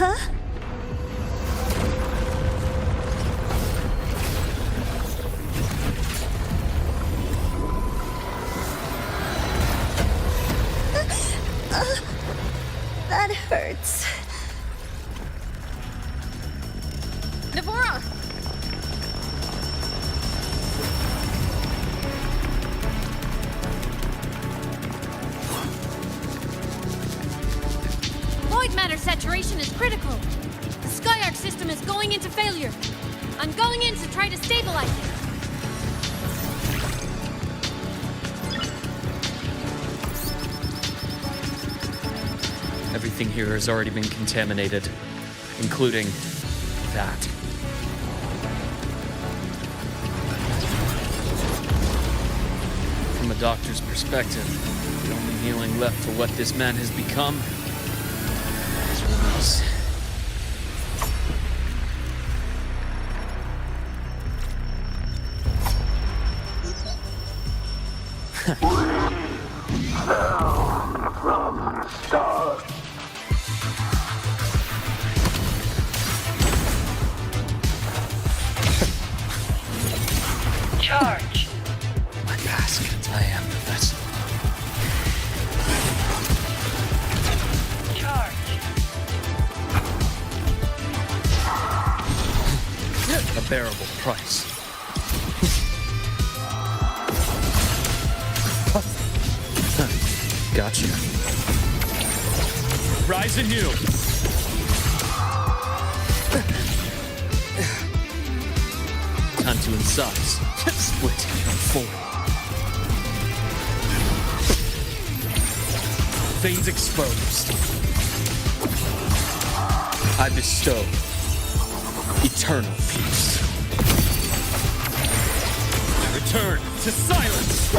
Huh? That hurts. Navora! Void matter saturation is critical. The Skyark system is going into failure. I'm going in to try to stabilize it. Everything here has already been contaminated, including that. From a doctor's perspective, the only healing left for what this man has become is release. From start. Charge. My basket, I am the vessel. Charge. A bearable price. Gotcha. Rise anew! Time to incise. Split and fold. Veins exposed. I bestow eternal peace. Return to silence!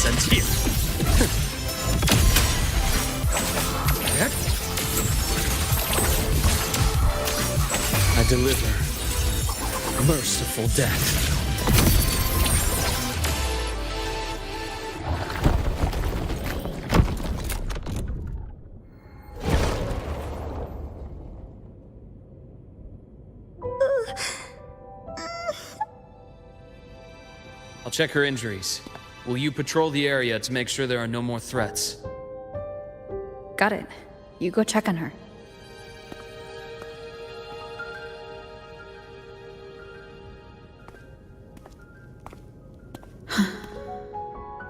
sent here. I deliver merciful death. I'll check her injuries. Will you patrol the area to make sure there are no more threats? Got it. You go check on her.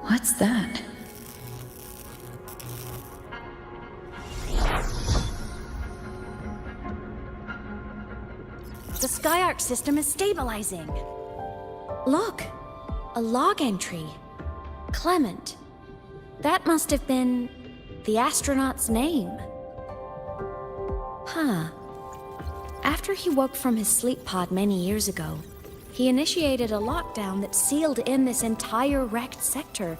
What's that? The Skyark system is stabilizing. Look, a log entry. Clement. That must have been the astronaut's name. Huh. After he woke from his sleep pod many years ago, he initiated a lockdown that sealed in this entire wrecked sector,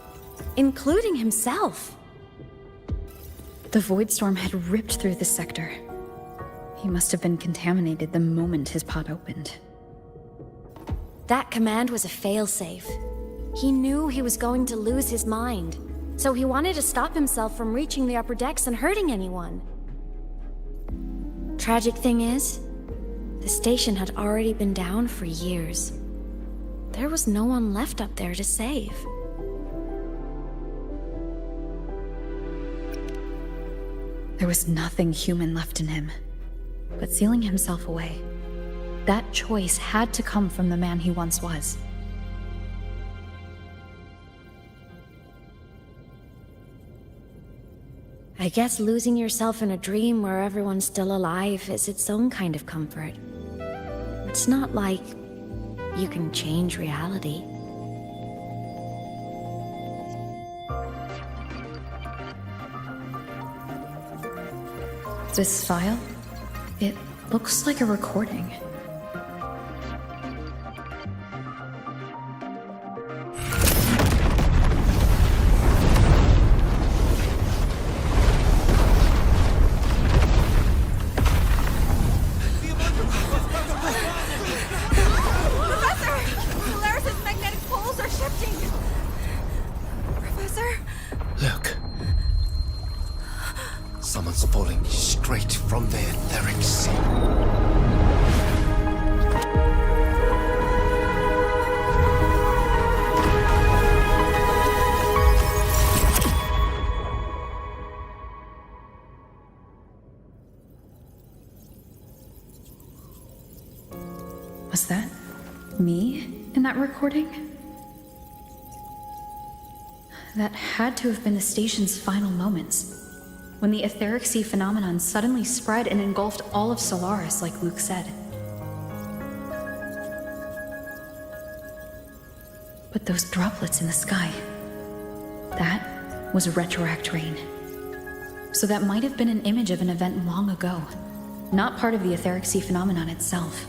including himself. The void storm had ripped through the sector. He must have been contaminated the moment his pod opened. That command was a failsafe. He knew he was going to lose his mind, so he wanted to stop himself from reaching the upper decks and hurting anyone. Tragic thing is, the station had already been down for years. There was no one left up there to save. There was nothing human left in him, but sealing himself away. That choice had to come from the man he once was. I guess losing yourself in a dream where everyone's still alive is its own kind of comfort. It's not like you can change reality. This file? It looks like a recording. Someone's falling straight from the etheric sea. Was that me in that recording? That had to have been the station's final moments, when the etheric sea phenomenon suddenly spread and engulfed all of Solaris, like Luke said. But those droplets in the sky, that was retroact rain. So that might have been an image of an event long ago, not part of the etheric sea phenomenon itself.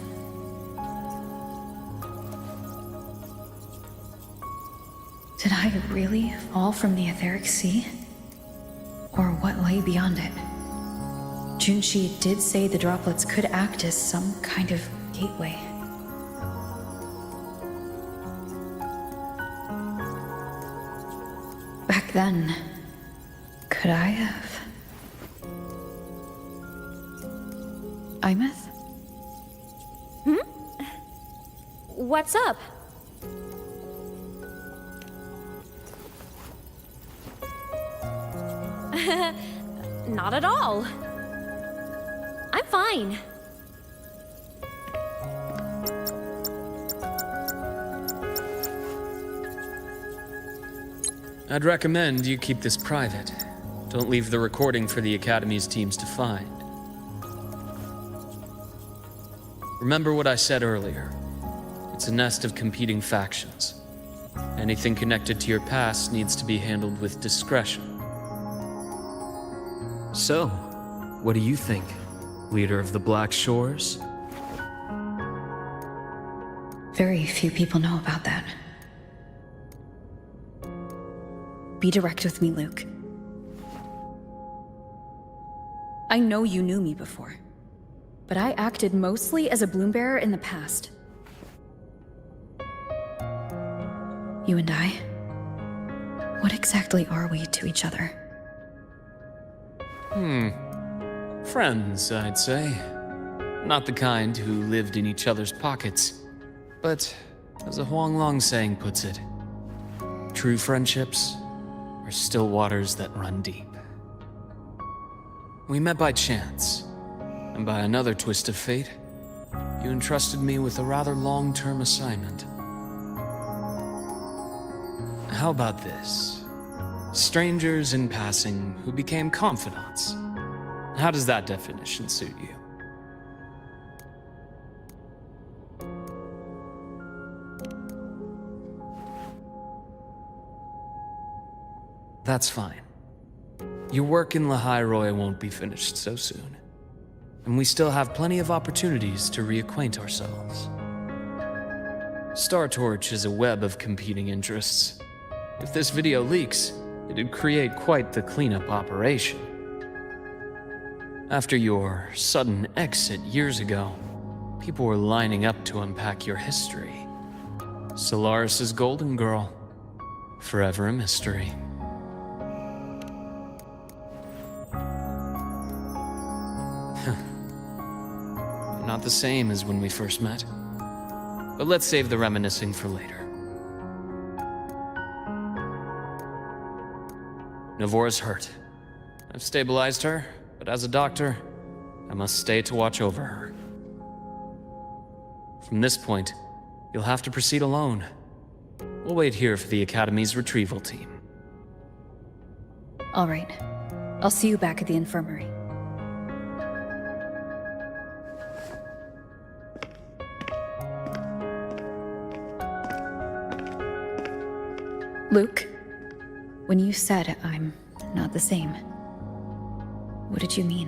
Did I really fall from the etheric sea? Or what lay beyond it? Junshi did say the droplets could act as some kind of gateway. Back then, could I have? Imeth? What's up? Not at all. I'm fine. I'd recommend you keep this private. Don't leave the recording for the Academy's teams to find. Remember what I said earlier. It's a nest of competing factions. Anything connected to your past needs to be handled with discretion. So, what do you think, leader of the Black Shores? Very few people know about that. Be direct with me, Luke. I know you knew me before, but I acted mostly as a bloom bearer in the past. You and I, what exactly are we to each other? Friends, I'd say. Not the kind who lived in each other's pockets, but as a Huang Long saying puts it, true friendships are still waters that run deep. We met by chance, and by another twist of fate, you entrusted me with a rather long-term assignment. How about this? Strangers in passing who became confidants. How does that definition suit you? That's fine. Your work in Lahai won't be finished so soon, and we still have plenty of opportunities to reacquaint ourselves. Star Torch is a web of competing interests. If this video leaks, it'd create quite the cleanup operation. After your sudden exit years ago, people were lining up to unpack your history. Solaris's Golden Girl, forever a mystery. Not the same as when we first met. But let's save the reminiscing for later. Navora's hurt. I've stabilized her, but as a doctor, I must stay to watch over her. From this point, you'll have to proceed alone. We'll wait here for the Academy's retrieval team. All right. I'll see you back at the infirmary. Luke, when you said I'm not the same, what did you mean?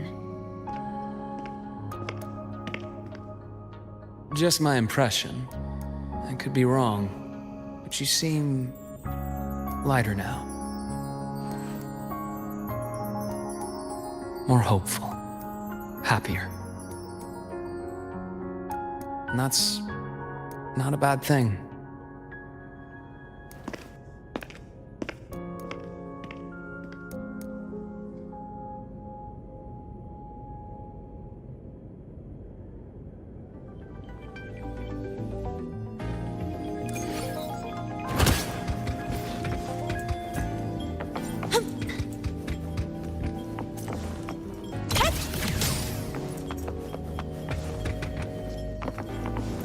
Just my impression. I could be wrong, but you seem lighter now. More hopeful, happier. And that's not a bad thing.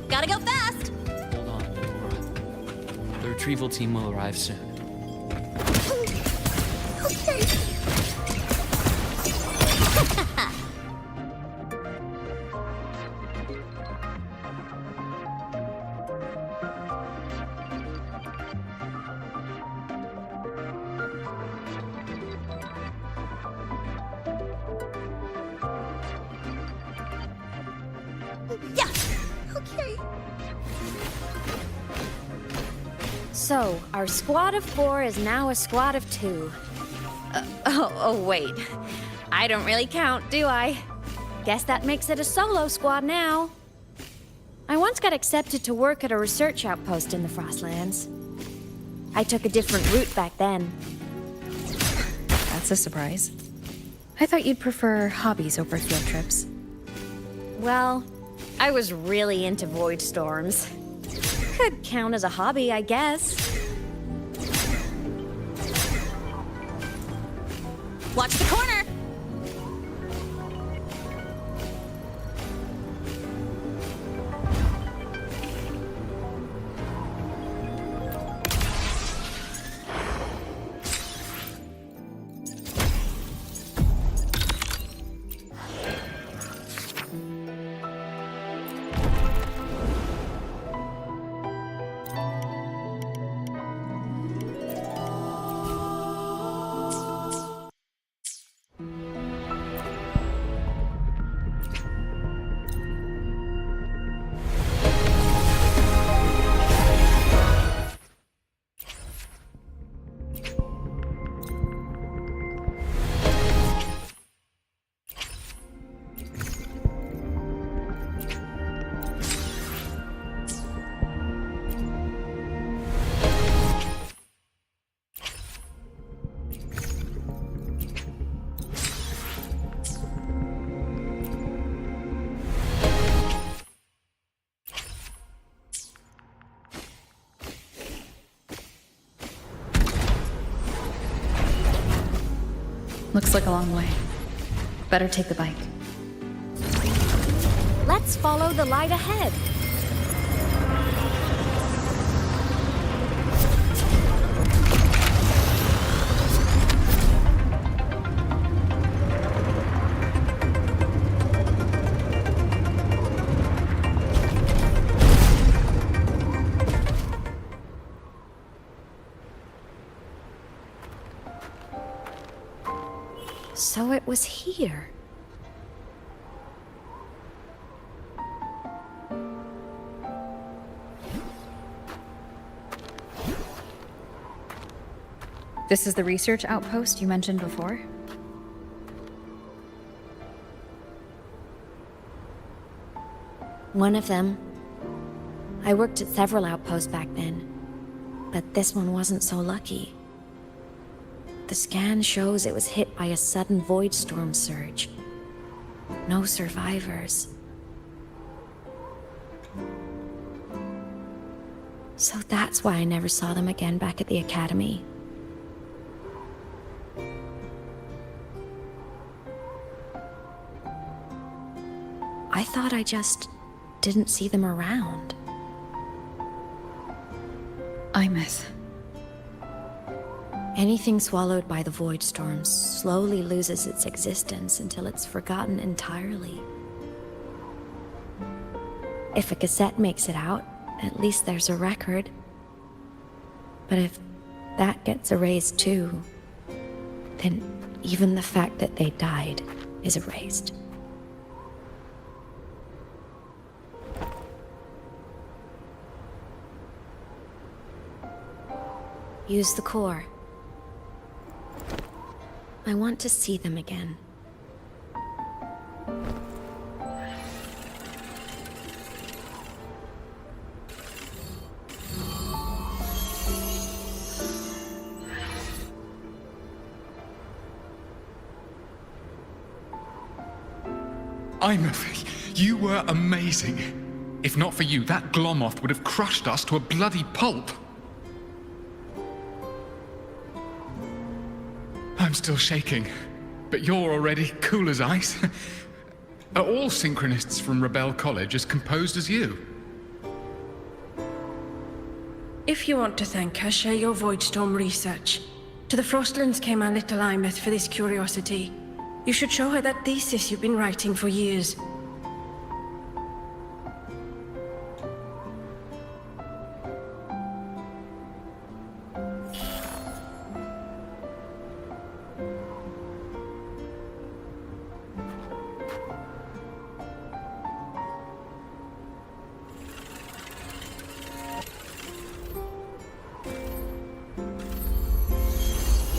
Gotta go fast! Hold on, Nora. The retrieval team will arrive soon. Okay. Yeah, okay. So, our squad of 4 is now a squad of 2. Wait. I don't really count, do I? Guess that makes it a solo squad now. I once got accepted to work at a research outpost in the Frostlands. I took a different route back then. That's a surprise. I thought you'd prefer hobbies over field trips. Well, I was really into void storms. Could count as a hobby, I guess. Watch the corner! Looks like a long way. Better take the bike. Let's follow the light ahead. So it was here. This is the research outpost you mentioned before? One of them. I worked at several outposts back then, but this one wasn't so lucky. The scan shows it was hit by a sudden void storm surge. No survivors. So that's why I never saw them again back at the academy. I thought I just didn't see them around. Imeth. Anything swallowed by the void storm slowly loses its existence until it's forgotten entirely. If a cassette makes it out, at least there's a record. But if that gets erased too, then even the fact that they died is erased. Use the core. I want to see them again. Imeth, you were amazing. If not for you, that Glomoth would have crushed us to a bloody pulp. I'm still shaking, but you're already cool as ice. Are all synchronists from Rebel College as composed as you? If you want to thank us, share your Voidstorm research. To the Frostlands came our little Imeth for this curiosity. You should show her that thesis you've been writing for years.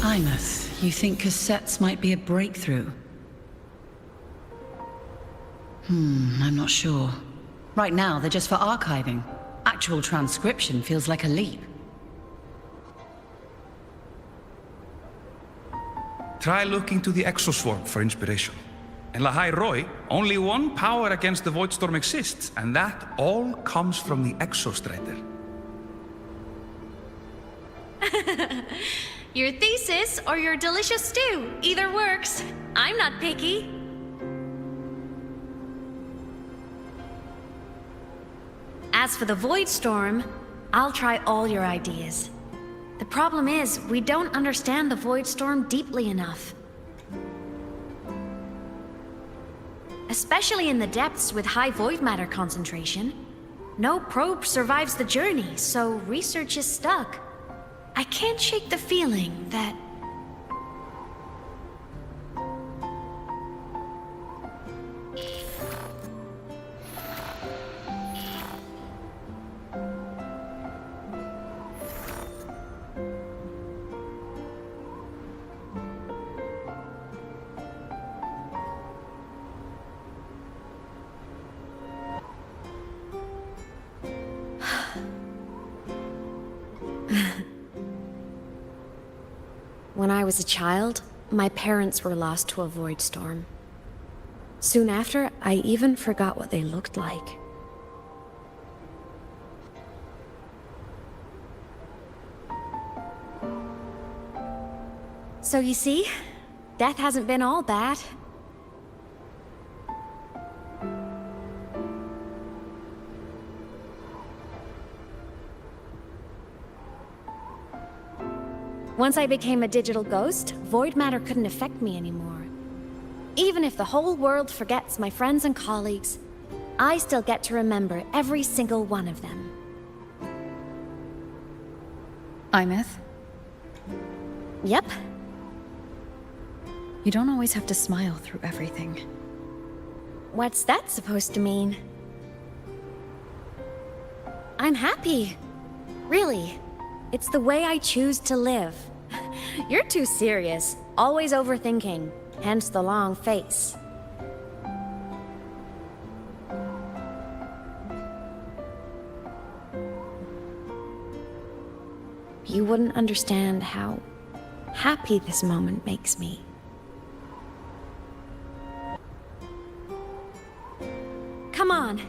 Imeth, you think cassettes might be a breakthrough? I'm not sure. Right now, they're just for archiving. Actual transcription feels like a leap. Try looking to the exoswarm for inspiration. In Lahai Roi, only one power against the Voidstorm exists, and that all comes from the Exostrider. Your thesis or your delicious stew. Either works. I'm not picky. As for the void storm, I'll try all your ideas. The problem is, we don't understand the void storm deeply enough. Especially in the depths with high void matter concentration. No probe survives the journey, so research is stuck. I can't shake the feeling that... When I was a child, my parents were lost to a void storm. Soon after, I even forgot what they looked like. So you see, death hasn't been all bad. Once I became a digital ghost, void matter couldn't affect me anymore. Even if the whole world forgets my friends and colleagues, I still get to remember every single one of them. Imeth, Yep. you don't always have to smile through everything. What's that supposed to mean? I'm happy. Really. It's the way I choose to live. You're too serious. Always overthinking. Hence the long face. You wouldn't understand how happy this moment makes me. Come on.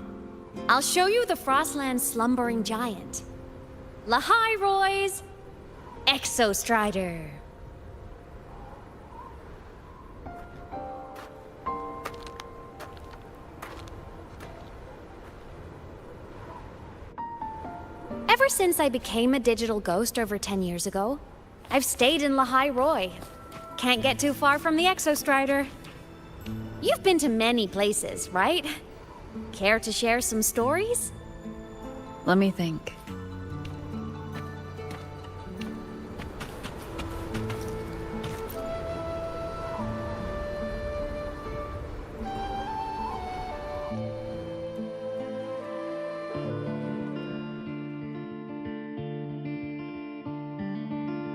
I'll show you the Frostland's slumbering giant. Lahai Roy's Exostrider. Ever since I became a digital ghost over 10 years ago, I've stayed in Lahai Roy. Can't get too far from the Exostrider. You've been to many places, right? Care to share some stories? Let me think.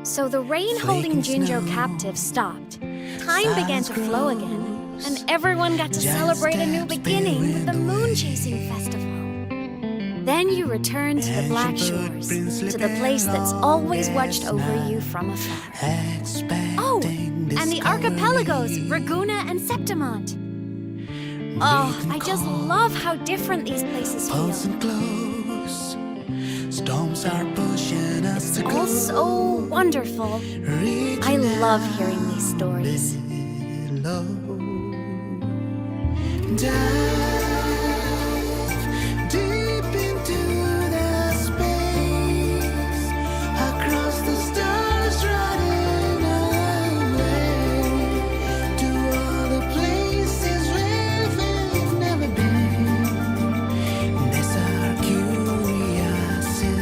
So the rain holding Jinjo captive stopped. Time began to flow again, and everyone got to celebrate a new beginning with the Moon Chasing Festival. Then you returned to the Black Shores, to the place that's always watched over you from afar. Oh, and the archipelagos, Raguna and Septimont. Oh, I just love how different these places feel. Storms are pushing us to All so wonderful. I love hearing these stories. Dive deep into the space, across the stars running away, to all the places where we've never been. That's our curiosity.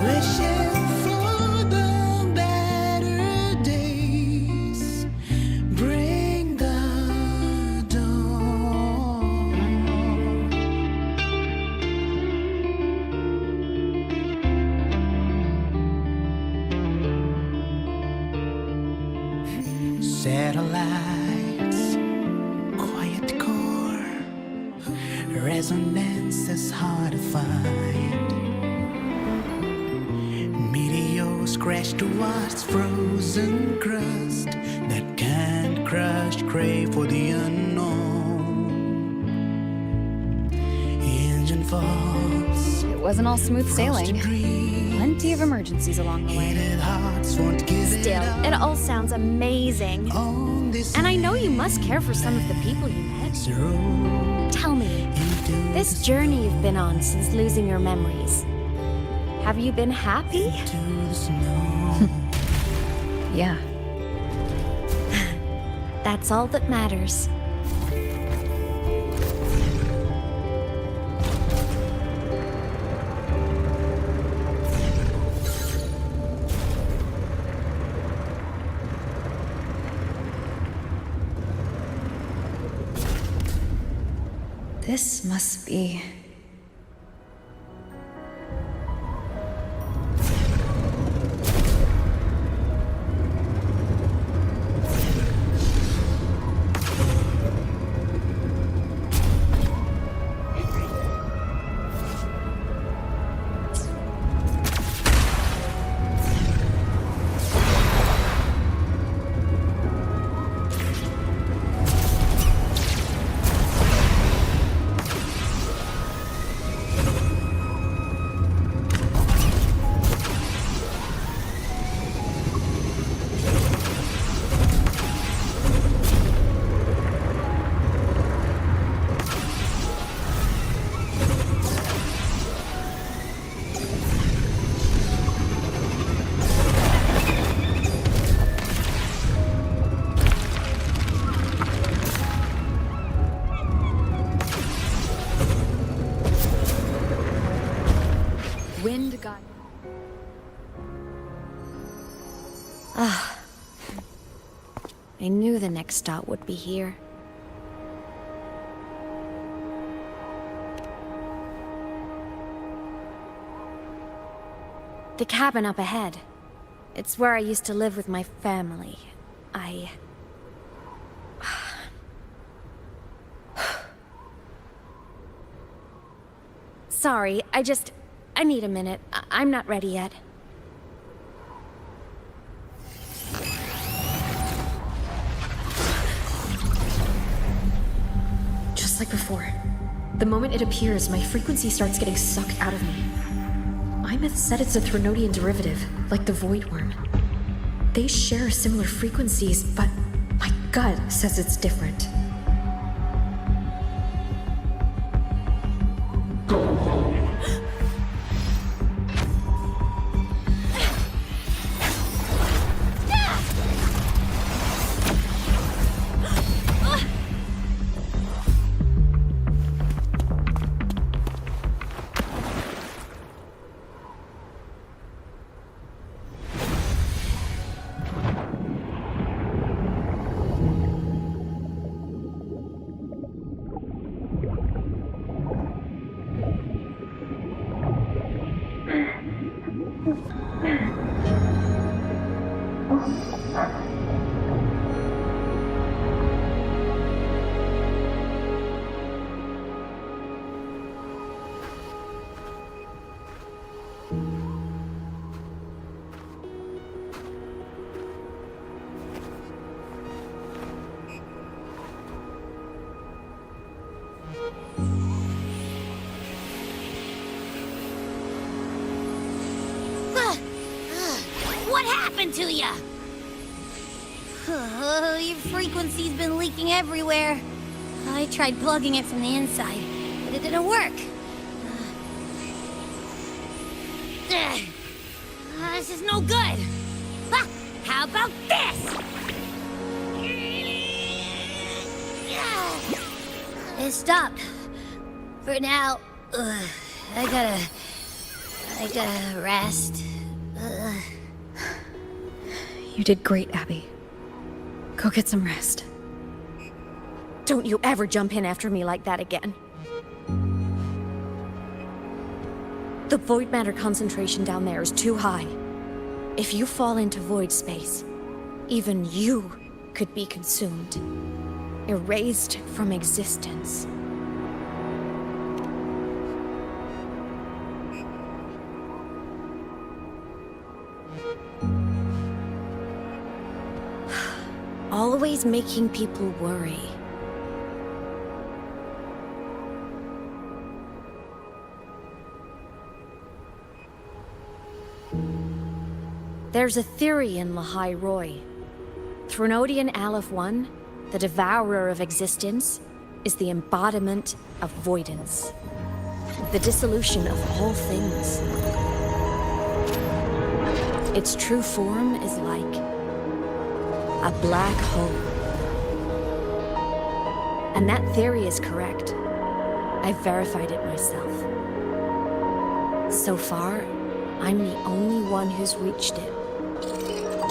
Wishing for the better days, bring the dawn. Satellites, quiet core, resonance is hard to find. Meteors crash towards frozen crust that can't crush, crave for the unknown. Engine falls. It wasn't all smooth sailing. Dream. Plenty of emergencies along the way. Heated hearts won't give Still, it it up all sounds amazing. on this And I know you must care for some of the people you met. road Tell me, into this journey you've been on since losing your memories, have you been happy? the snow. Yeah. That's all that matters. This must be... I knew the next stop would be here. The cabin up ahead. It's where I used to live with my family. Sorry, I need a minute. I'm not ready yet. Just like before. The moment it appears, my frequency starts getting sucked out of me. Imeth said it's a Threnodian derivative, like the Void Worm. They share similar frequencies, but my gut says it's different. What happened to ya? Your frequency's been leaking everywhere. I tried plugging it from the inside, but it didn't work. This is no good. How about this? It stopped. For now. I gotta rest. You did great, Abby. Go get some rest. Don't you ever jump in after me like that again. The void matter concentration down there is too high. If you fall into void space, even you could be consumed, erased from existence. Always making people worry. There's a theory in Lahai Roy. Threnodian Aleph 1, the devourer of existence, is the embodiment of voidance. The dissolution of all things. Its true form is like a black hole. And that theory is correct. I've verified it myself. So far, I'm the only one who's reached it.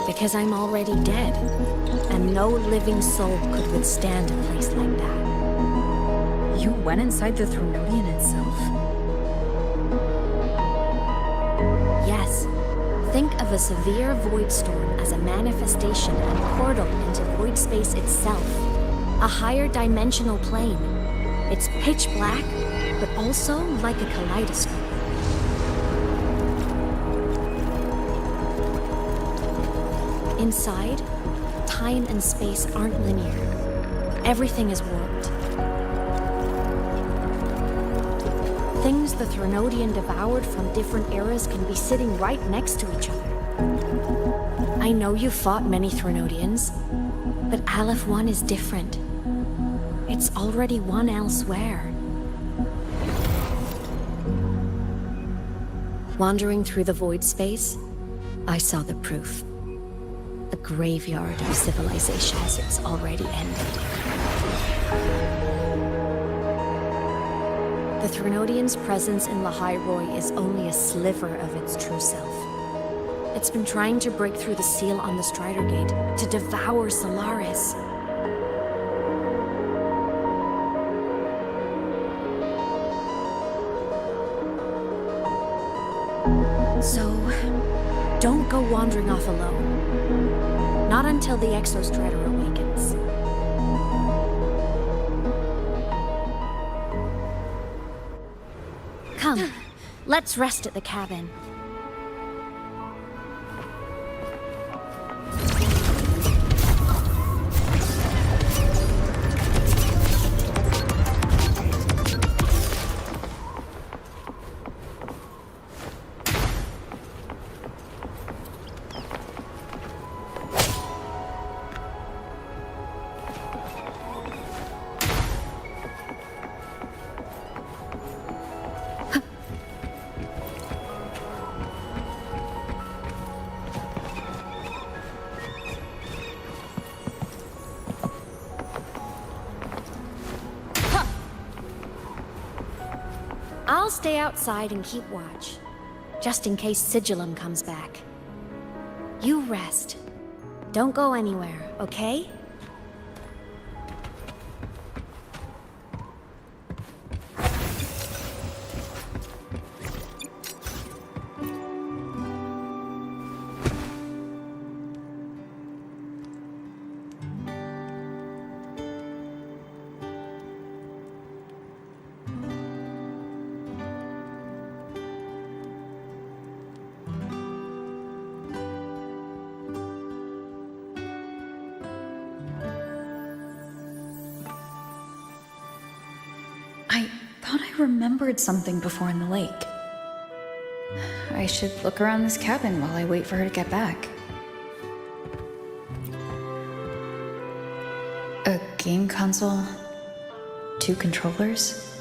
Because I'm already dead, and no living soul could withstand a place like that. You went inside the Threnodian itself? Yes. Think of a severe void storm as a manifestation and portal into void space itself. A higher dimensional plane. It's pitch black, but also like a kaleidoscope. Inside, time and space aren't linear. Everything is warped. Things the Threnodian devoured from different eras can be sitting right next to each other. I know you've fought many Threnodians, but Aleph 1 is different. It's already won elsewhere. Wandering through the void space, I saw the proof. A graveyard of civilizations it's already ended. The Threnodian's presence in Lahai Roy is only a sliver of its true self. It's been trying to break through the seal on the Strider Gate to devour Solaris. So, don't go wandering off alone. Not until the Exostrider awakens. Come, let's rest at the cabin. I'll stay outside and keep watch, just in case Sigillum comes back. You rest. Don't go anywhere, okay? I thought I remembered something before in the lake. I should look around this cabin while I wait for her to get back. A game console, 2 controllers.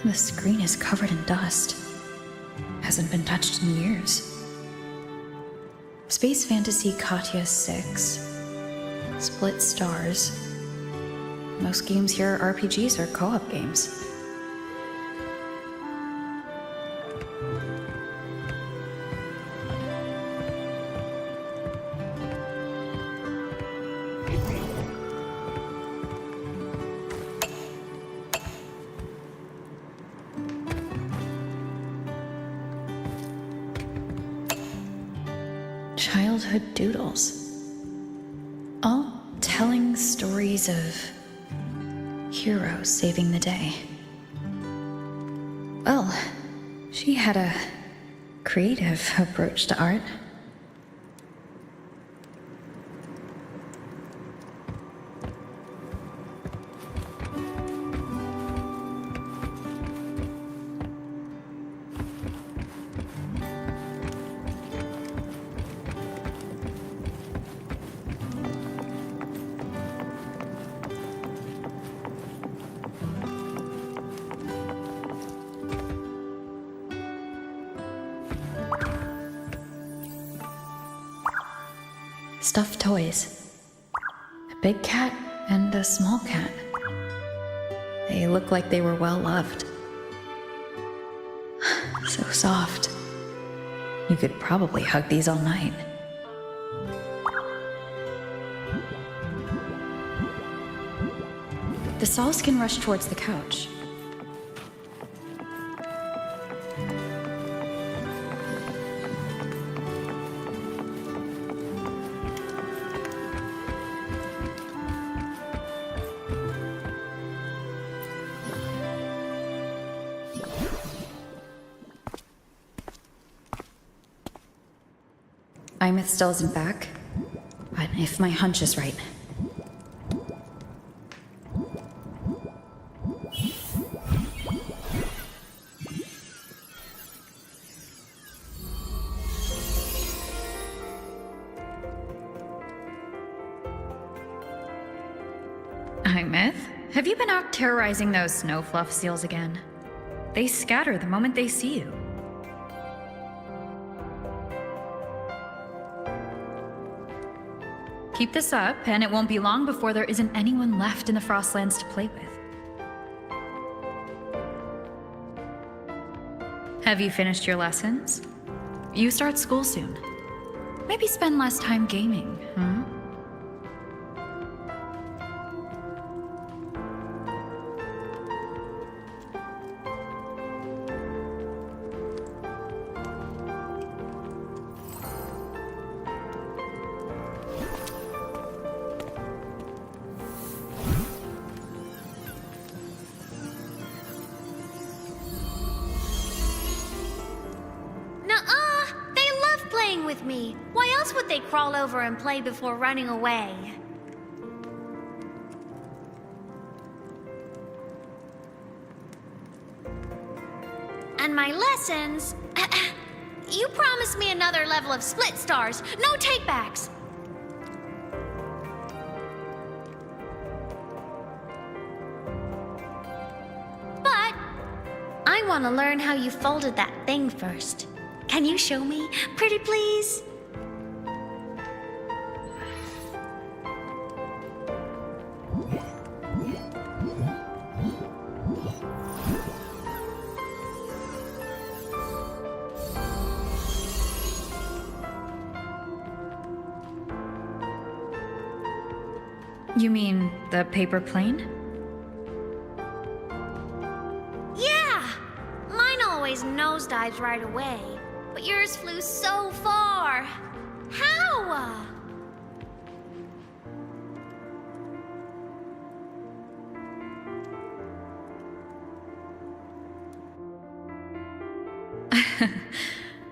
The screen is covered in dust. Hasn't been touched in years. Space Fantasy Katya 6. Split stars. Most games here are RPGs or co-op games. Childhood doodles. All telling stories of heroes saving the day. Well, she had a creative approach to art. Stuffed toys. A big cat and a small cat. They look like they were well loved. So soft. You could probably hug these all night. The saws can rush towards the couch. Imeth still isn't back, but if my hunch is right. Imeth, have you been out terrorizing those snow fluff seals again? They scatter the moment they see you. Keep this up, and it won't be long before there isn't anyone left in the Frostlands to play with. Have you finished your lessons? You start school soon. Maybe spend less time gaming, huh? Nuh-uh! They love playing with me. Why else would they crawl over and play before running away? And my lessons... You promised me another level of split stars. No takebacks. But I want to learn how you folded that thing first. Can you show me, pretty please? You mean the paper plane? Yeah! Mine always nosedives right away, but yours flew so far. How?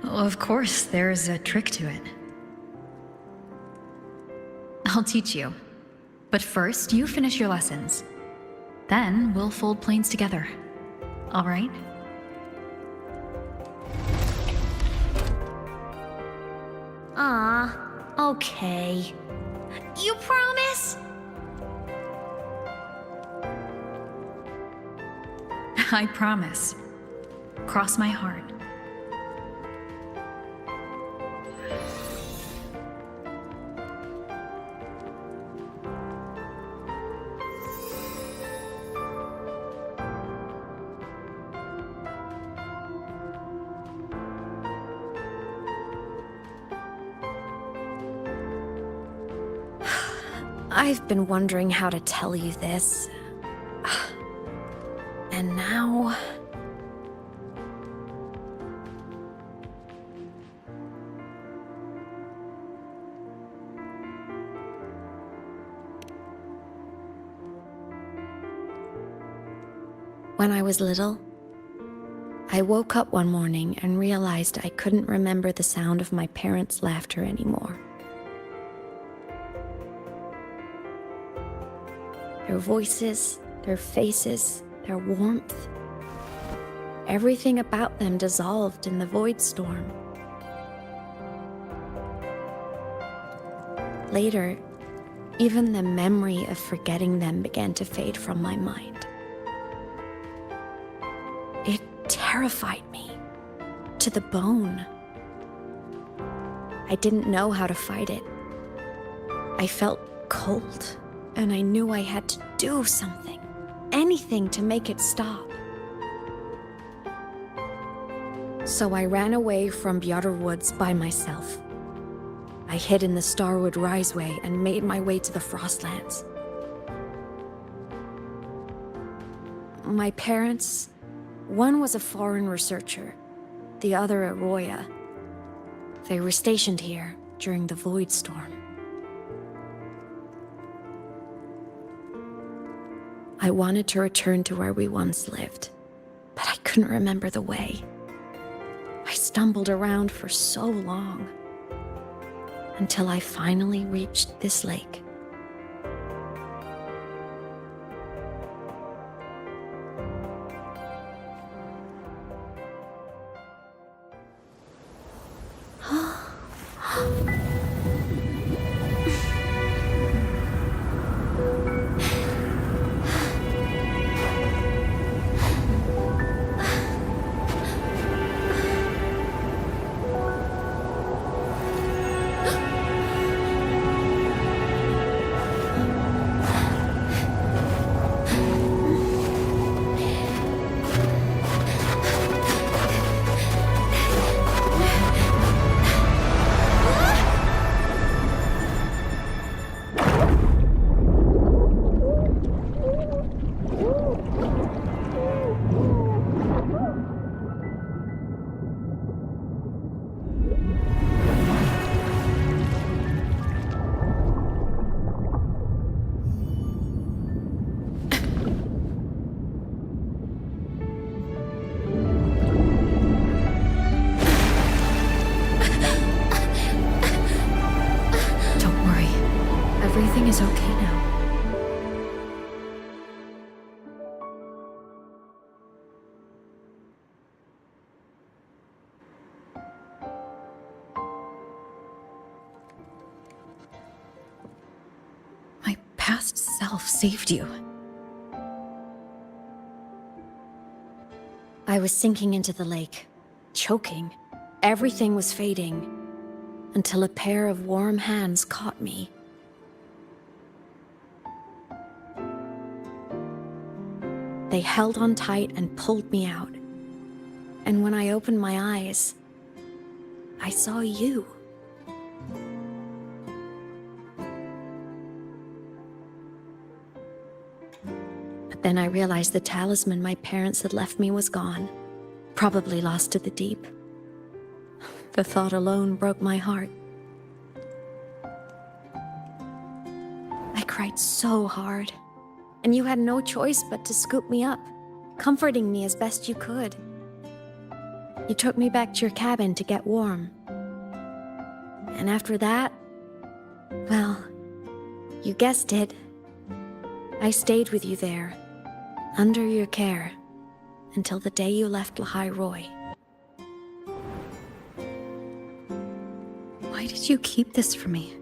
Well, of course, there's a trick to it. I'll teach you. But first, you finish your lessons. Then we'll fold planes together. All right? Okay. You promise? I promise. Cross my heart. I've been wondering how to tell you this. And now... When I was little, I woke up one morning and realized I couldn't remember the sound of my parents' laughter anymore. Their voices, their faces, their warmth. Everything about them dissolved in the void storm. Later, even the memory of forgetting them began to fade from my mind. It terrified me to the bone. I didn't know how to fight it. I felt cold. And I knew I had to do something, anything to make it stop. So I ran away from Bjotr Woods by myself. I hid in the Starwood Riseway and made my way to the Frostlands. My parents, one was a foreign researcher, the other a Roya. They were stationed here during the Void Storm. I wanted to return to where we once lived, but I couldn't remember the way. I stumbled around for so long, until I finally reached this lake. everything is okay now. My past self saved you. I was sinking into the lake, choking. Everything was fading, until a pair of warm hands caught me. They held on tight and pulled me out. And when I opened my eyes, I saw you. But then I realized the talisman my parents had left me was gone, probably lost to the deep. The thought alone broke my heart. I cried so hard, and you had no choice but to scoop me up, comforting me as best you could. You took me back to your cabin to get warm. And after that, well, you guessed it. I stayed with you there, under your care, until the day you left Lahai Roy. Why did you keep this from me?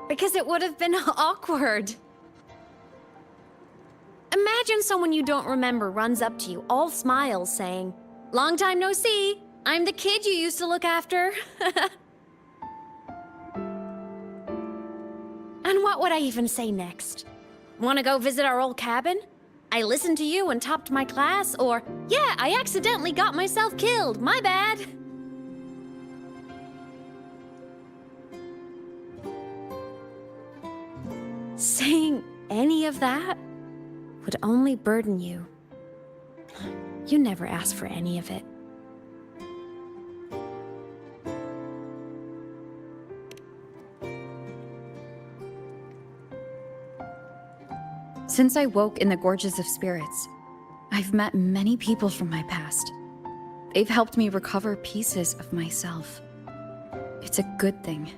Because it would have been awkward. Imagine someone you don't remember runs up to you, all smiles, saying, "Long time no see. I'm the kid you used to look after." And what would I even say next? Want to go visit our old cabin? I listened to you and topped my class, or, "Yeah, I accidentally got myself killed. My bad." Saying any of that would only burden you. You never asked for any of it. Since I woke in the Gorges of Spirits, I've met many people from my past. They've helped me recover pieces of myself. It's a good thing.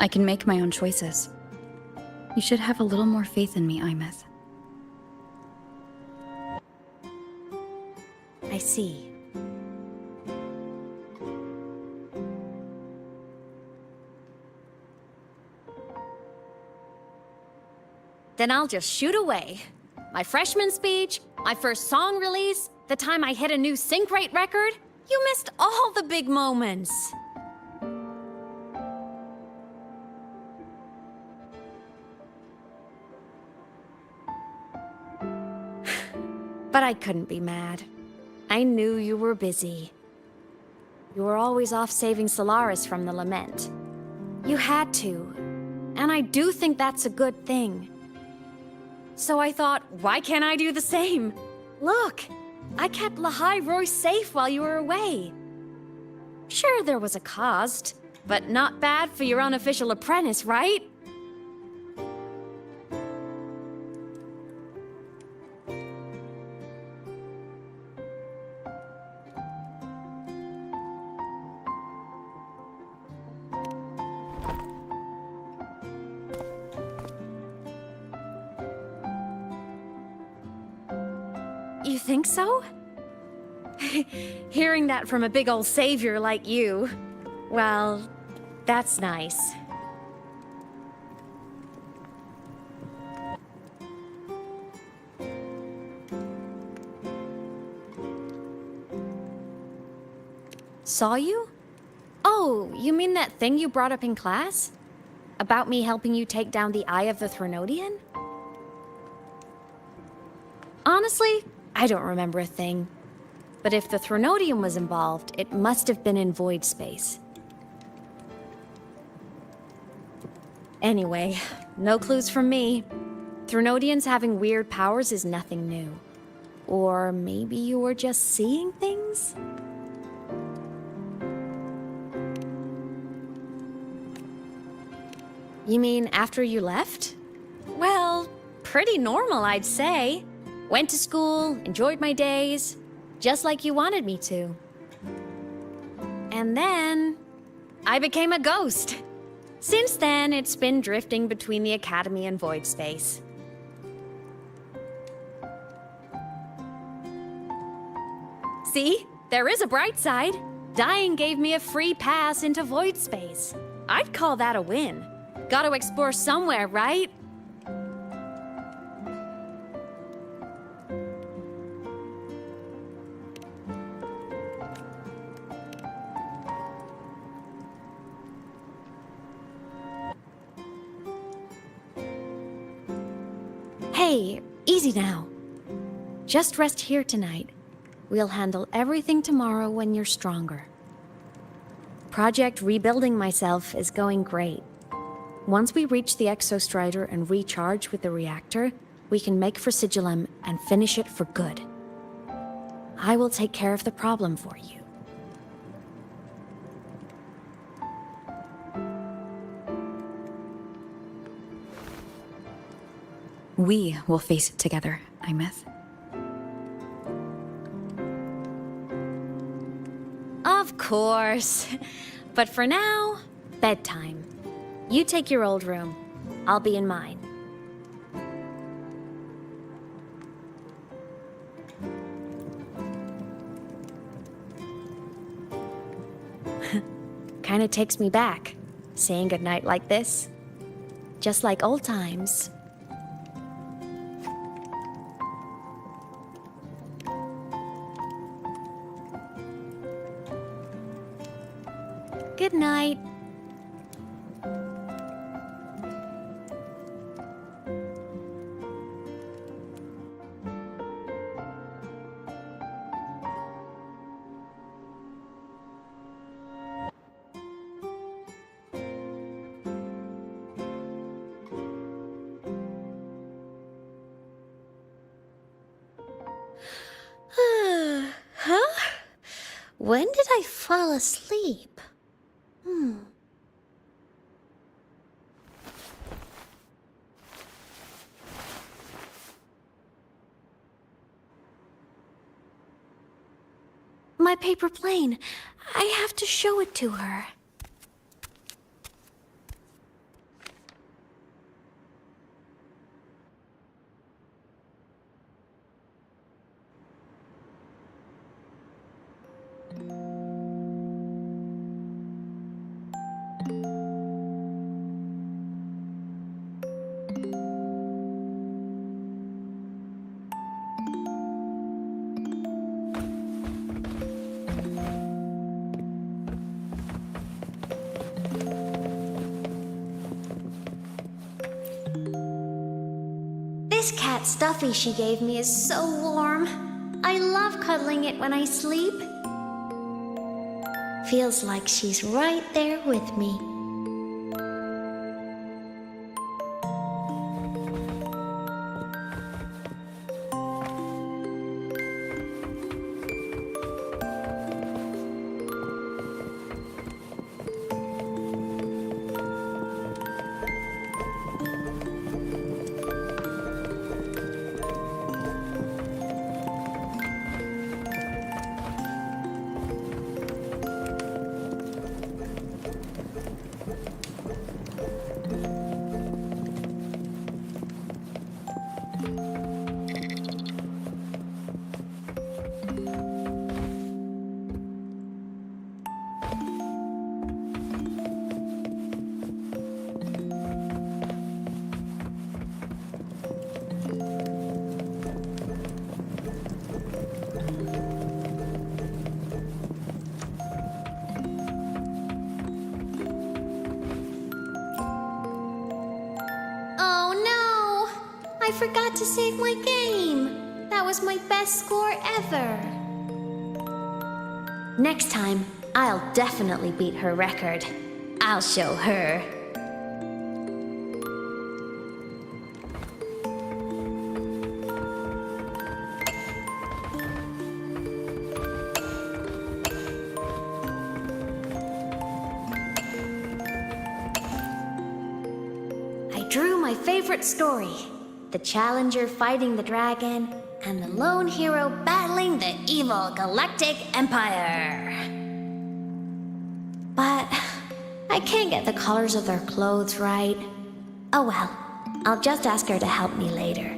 I can make my own choices. You should have a little more faith in me, Imeth. I see. Then I'll just shoot away. My freshman speech, my first song release, the time I hit a new sync rate record. You missed all the big moments. But I couldn't be mad. I knew you were busy. You were always off saving Solaris from the lament. You had to, and I do think that's a good thing. So I thought, why can't I do the same? Look, I kept Lahai Roy safe while you were away. Sure, there was a cost, but not bad for your unofficial apprentice, right? You think so? Hearing that from a big old savior like you, well, that's nice. Saw you? Oh, you mean that thing you brought up in class? About me helping you take down the Eye of the Threnodian? Honestly, I don't remember a thing. But if the Threnodian was involved, it must have been in void space. Anyway, no clues from me. Threnodians having weird powers is nothing new. Or maybe you were just seeing things? You mean after you left? Well, pretty normal, I'd say. Went to school, enjoyed my days, just like you wanted me to. And then I became a ghost. Since then, it's been drifting between the Academy and Void Space. See? There is a bright side. Dying gave me a free pass into Void Space. I'd call that a win. Gotta explore somewhere, right? Hey, easy now. Just rest here tonight. We'll handle everything tomorrow when you're stronger. Project Rebuilding Myself is going great. Once we reach the Exostrider and recharge with the reactor, we can make for Sigillum and finish it for good. I will take care of the problem for you. We will face it together, Imeth. Of course. But for now, bedtime. You take your old room. I'll be in mine. Kinda takes me back, saying goodnight like this. Just like old times. Good night. Huh? When did I fall asleep? My paper plane. I have to show it to her. This cat stuffy she gave me is so warm. I love cuddling it when I sleep. Feels like she's right there with me. I forgot to save my game. That was my best score ever. Next time, I'll definitely beat her record. I'll show her. drew my favorite story. The challenger fighting the dragon, and the lone hero battling the evil Galactic Empire. But I can't get the colors of their clothes right. Oh well, I'll just ask her to help me later.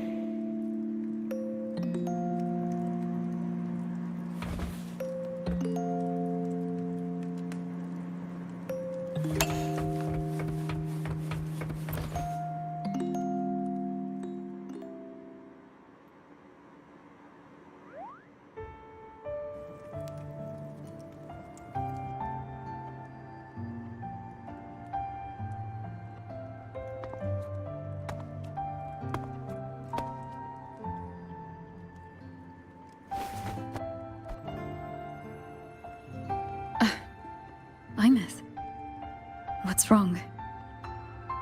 Imeth. What's wrong?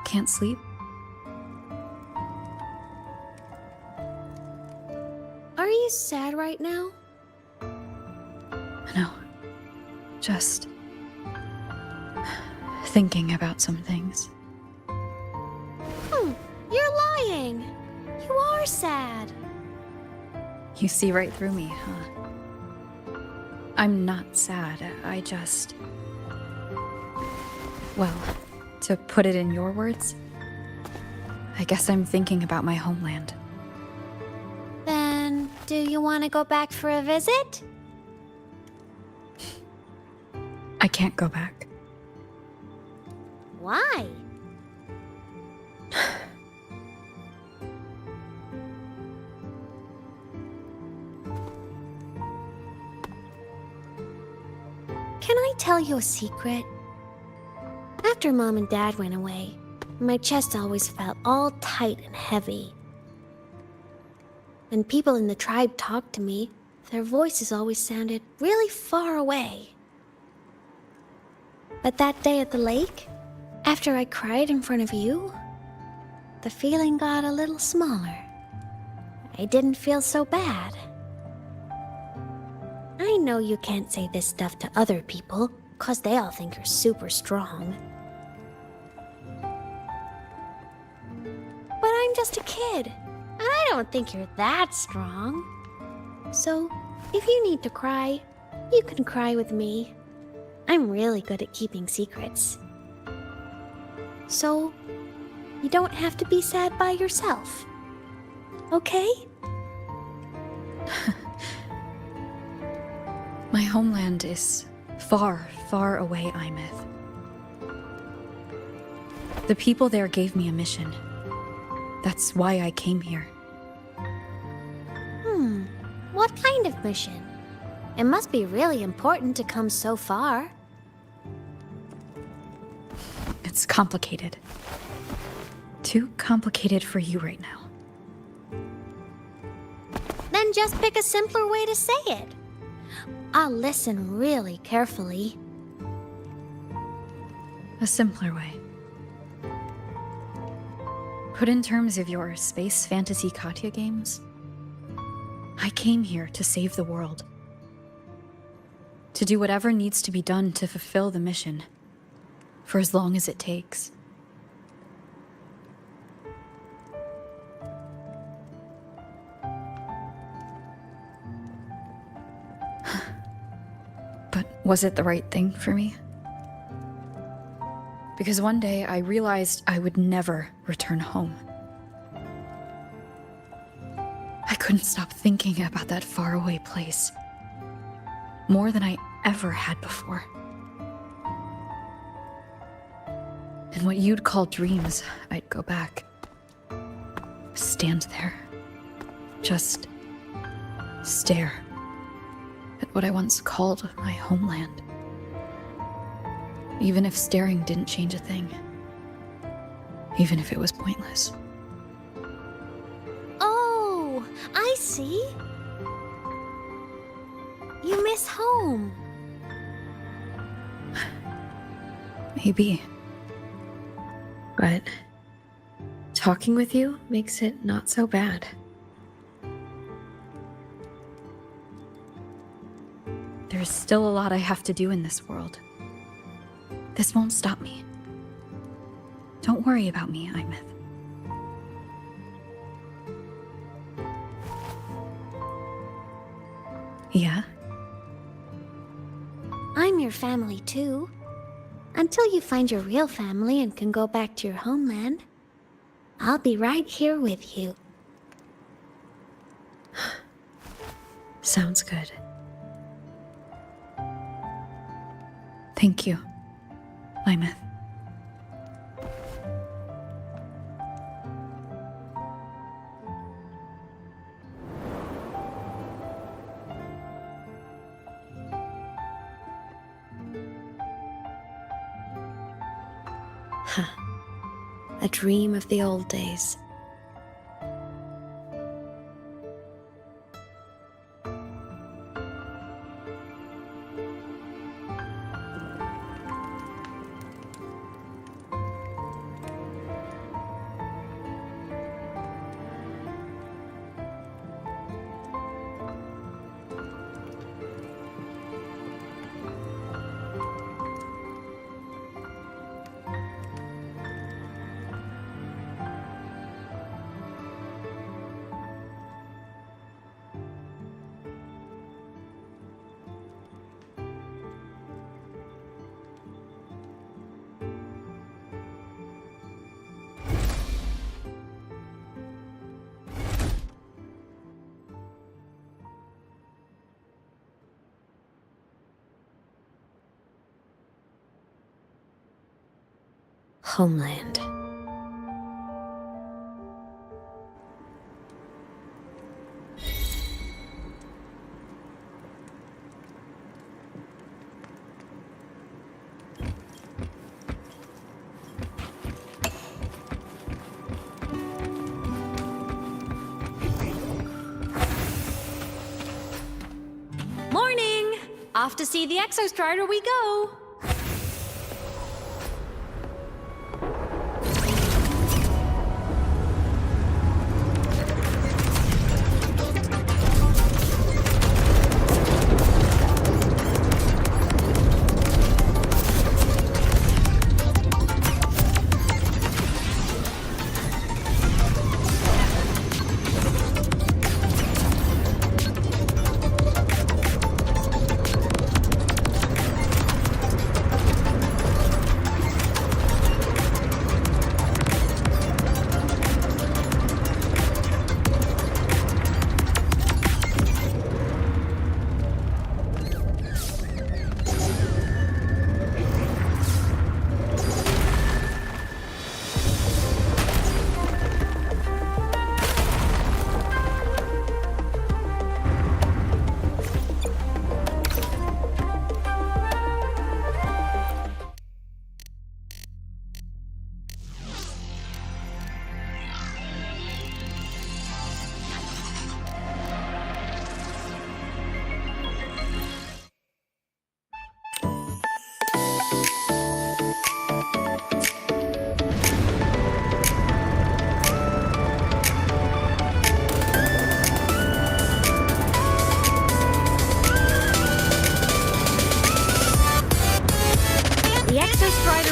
Can't sleep? Are you sad right now? No. Just thinking about some things. You're lying. You are sad. You see right through me, huh? I'm not sad. I just... Well, to put it in your words, I guess I'm thinking about my homeland. Then, do you want to go back for a visit? I can't go back. Why? Can I tell you a secret? After Mom and Dad went away, my chest always felt all tight and heavy. When people in the tribe talked to me, their voices always sounded really far away. But that day at the lake, after I cried in front of you, the feeling got a little smaller. I didn't feel so bad. I know you can't say this stuff to other people, 'cause they all think you're super strong. But I'm just a kid, and I don't think you're that strong. So, if you need to cry, you can cry with me. I'm really good at keeping secrets. So, you don't have to be sad by yourself. Okay? My homeland is far, far away, Imeth. The people there gave me a mission. That's why I came here. What kind of mission? It must be really important to come so far. It's complicated. Too complicated for you right now. Then just pick a simpler way to say it. I'll listen really carefully. A simpler way. Put in terms of your space fantasy Katya games, I came here to save the world. To do whatever needs to be done to fulfill the mission, for as long as it takes. But was it the right thing for me? Because one day I realized I would never return home. I couldn't stop thinking about that faraway place. More than I ever had before. In what you'd call dreams, I'd go back. Stand there. Just stare at what I once called my homeland. Even if staring didn't change a thing. Even if it was pointless. Oh, I see. You miss home. Maybe. But talking with you makes it not so bad. There's still a lot I have to do in this world. This won't stop me. Don't worry about me, Imeth. your family too. Until you find your real family and can go back to your homeland, I'll be right here with you. Sounds good. Thank you, Lymeth. A dream of the old days. Homeland. Morning! Off to see the Exostrider we go!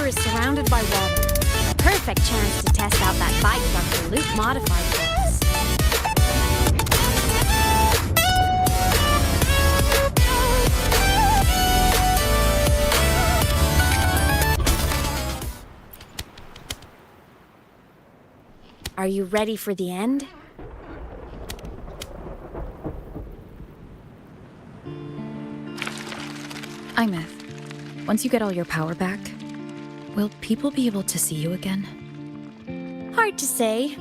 Is surrounded by water. Perfect chance to test out that bike Dr. Luke modified for us. Are you ready for the end? Lymeth, once you get all your power back, will people be able to see you again? Hard to say.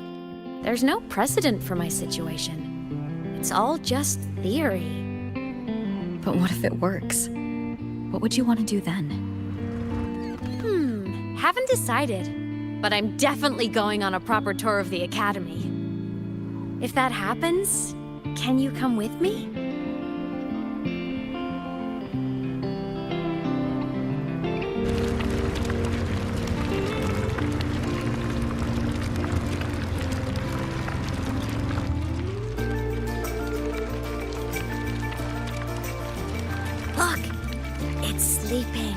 There's no precedent for my situation. It's all just theory. But what if it works? What would you want to do then? Haven't decided. But I'm definitely going on a proper tour of the Academy. If that happens, can you come with me? Look, it's sleeping.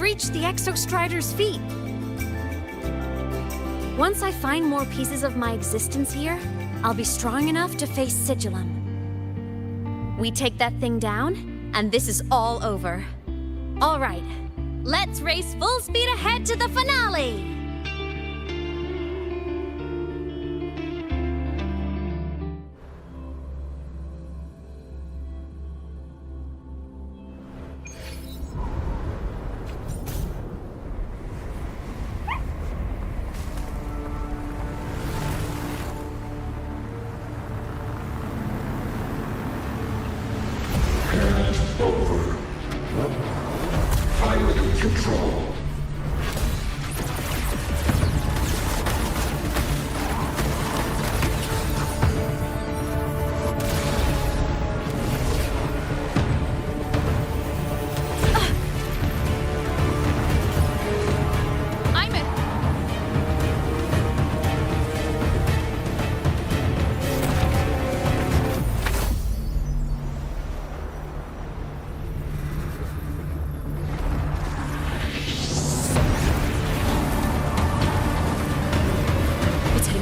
reached the Exostrider's feet. Once I find more pieces of my existence here, I'll be strong enough to face Sigillum. We take that thing down, and this is all over. All right, let's race full speed ahead to the finale!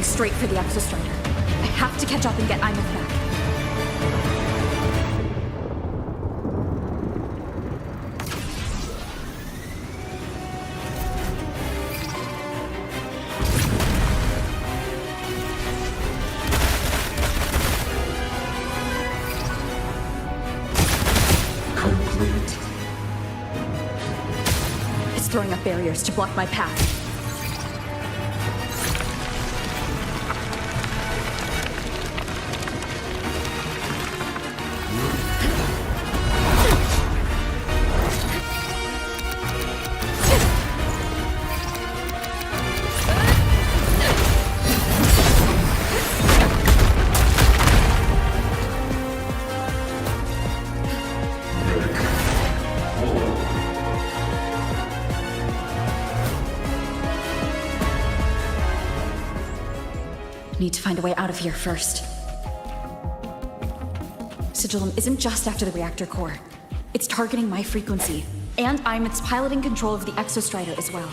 Straight for the Exostrider. I have to catch up and get Imeth back. Complete. It's throwing up barriers to block my path. Need to find a way out of here first. Sigillum isn't just after the reactor core. It's targeting my frequency, and Imeth's piloting control of the Exostrider as well.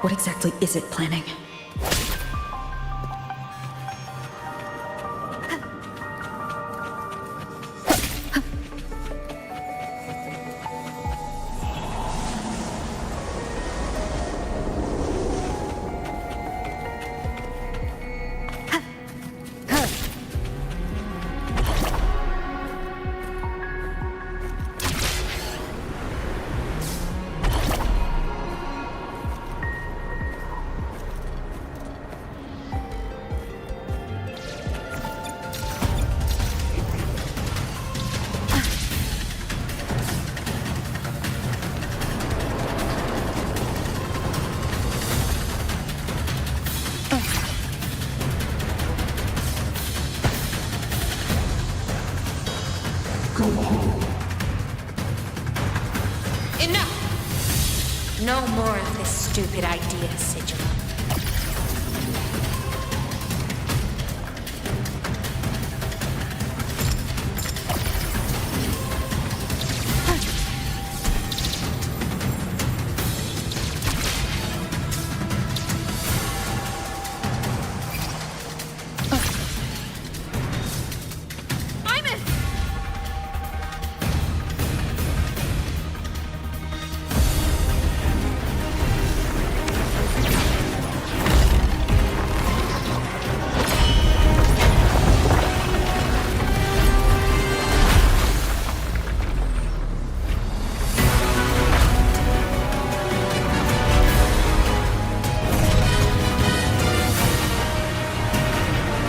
What exactly is it planning? Enough! No more of this stupid idea, Sigillum.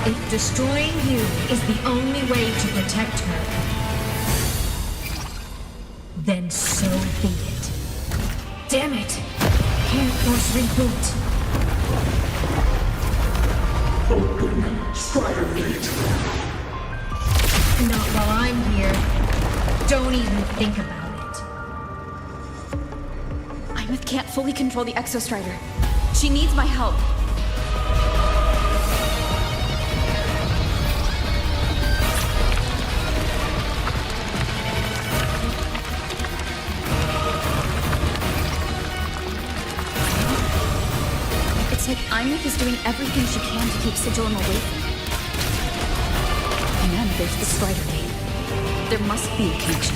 If destroying you is the only way to protect her, then so be it. Damn it! Can't force reboot. Open Strider Gate. Not while I'm here. Don't even think about it. Imeth can't fully control the Exostrider. She needs my help. It's like Imith is doing everything she can to keep Sigilum away from him. And then there's the Strider Gate. There must be a connection.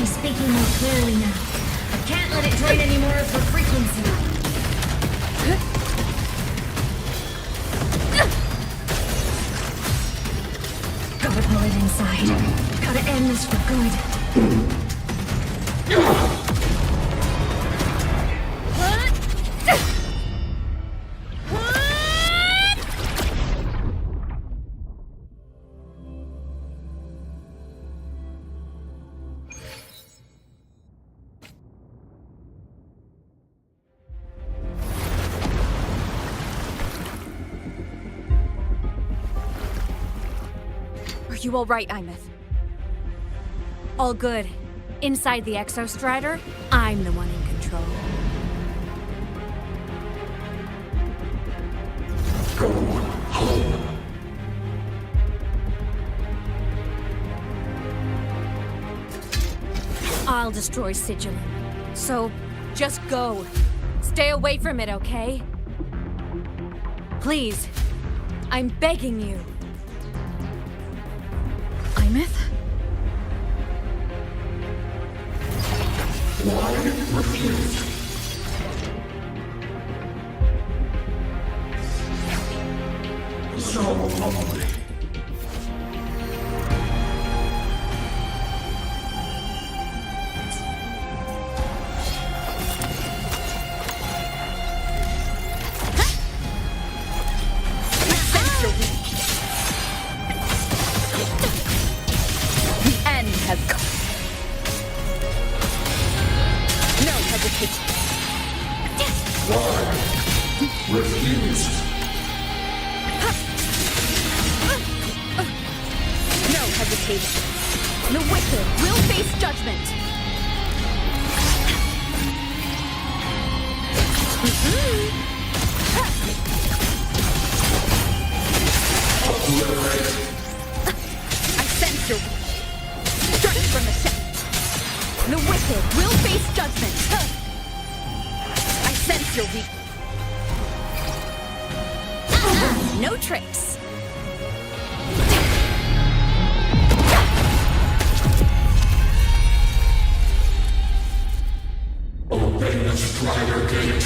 Speaking more clearly now. I can't let it drain any more of her frequency. Gotta pull it inside. Gotta end this for good. Are you all right, Imith? All good. Inside the Exostrider, I'm the one in control. Go home. I'll destroy Sigilum. So, just go. Stay away from it, okay? Please. I'm begging you. Imith? Why refuse? So lonely. Refused. No hesitation. The wicked will face judgment. I sense your strike from the shaft. The wicked will face judgment. I sense your weakness. No tricks. Open the Strider Gate.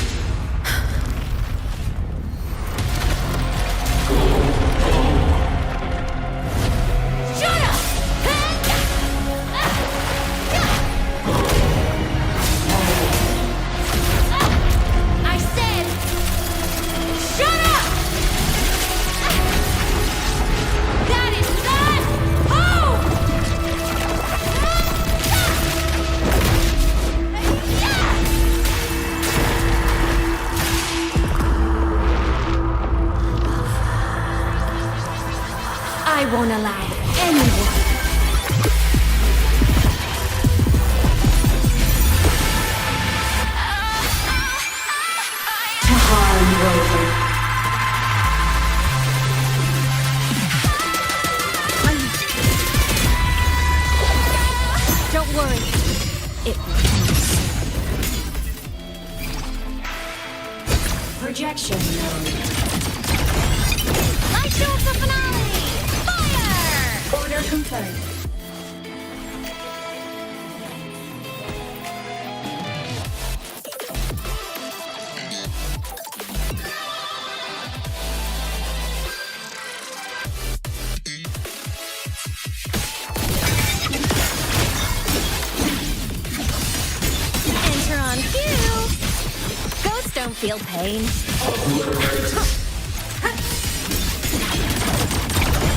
Shut up! I said, shut up! That is not home! I won't allow anyone. To harm Rover. Don't worry. It will pass. Projection mode. Light show of the finale! Fire! Order confirmed. Enter on cue. Ghosts don't feel pain.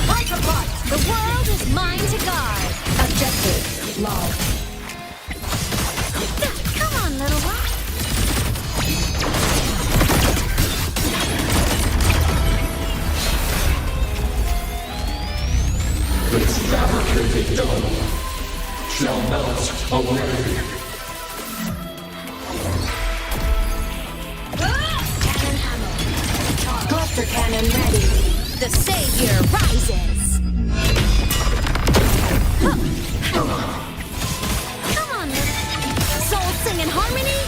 Like a bot. The world is mine to guard. Objective. Log. Created dome shall melt away. Cannon ammo. Cluster cannon ready. The savior rises. Come on, soul sing in harmony.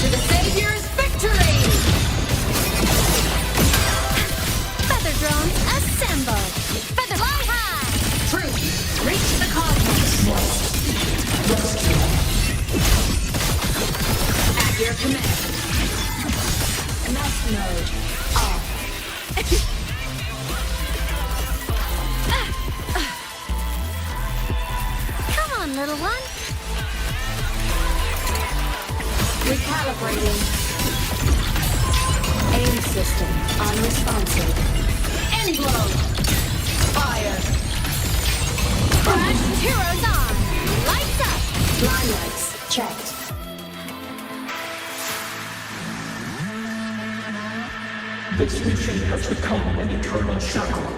To the savior's victory. Feather drones assemble. Feather fly high. Truth, reach the cosmos. At your command. Mass mode off. Come on, little one. Recalibrating. Aim system unresponsive. End blow. Fire. Crash heroes on. Lights up. Line lights checked. This mission has become an eternal shackle.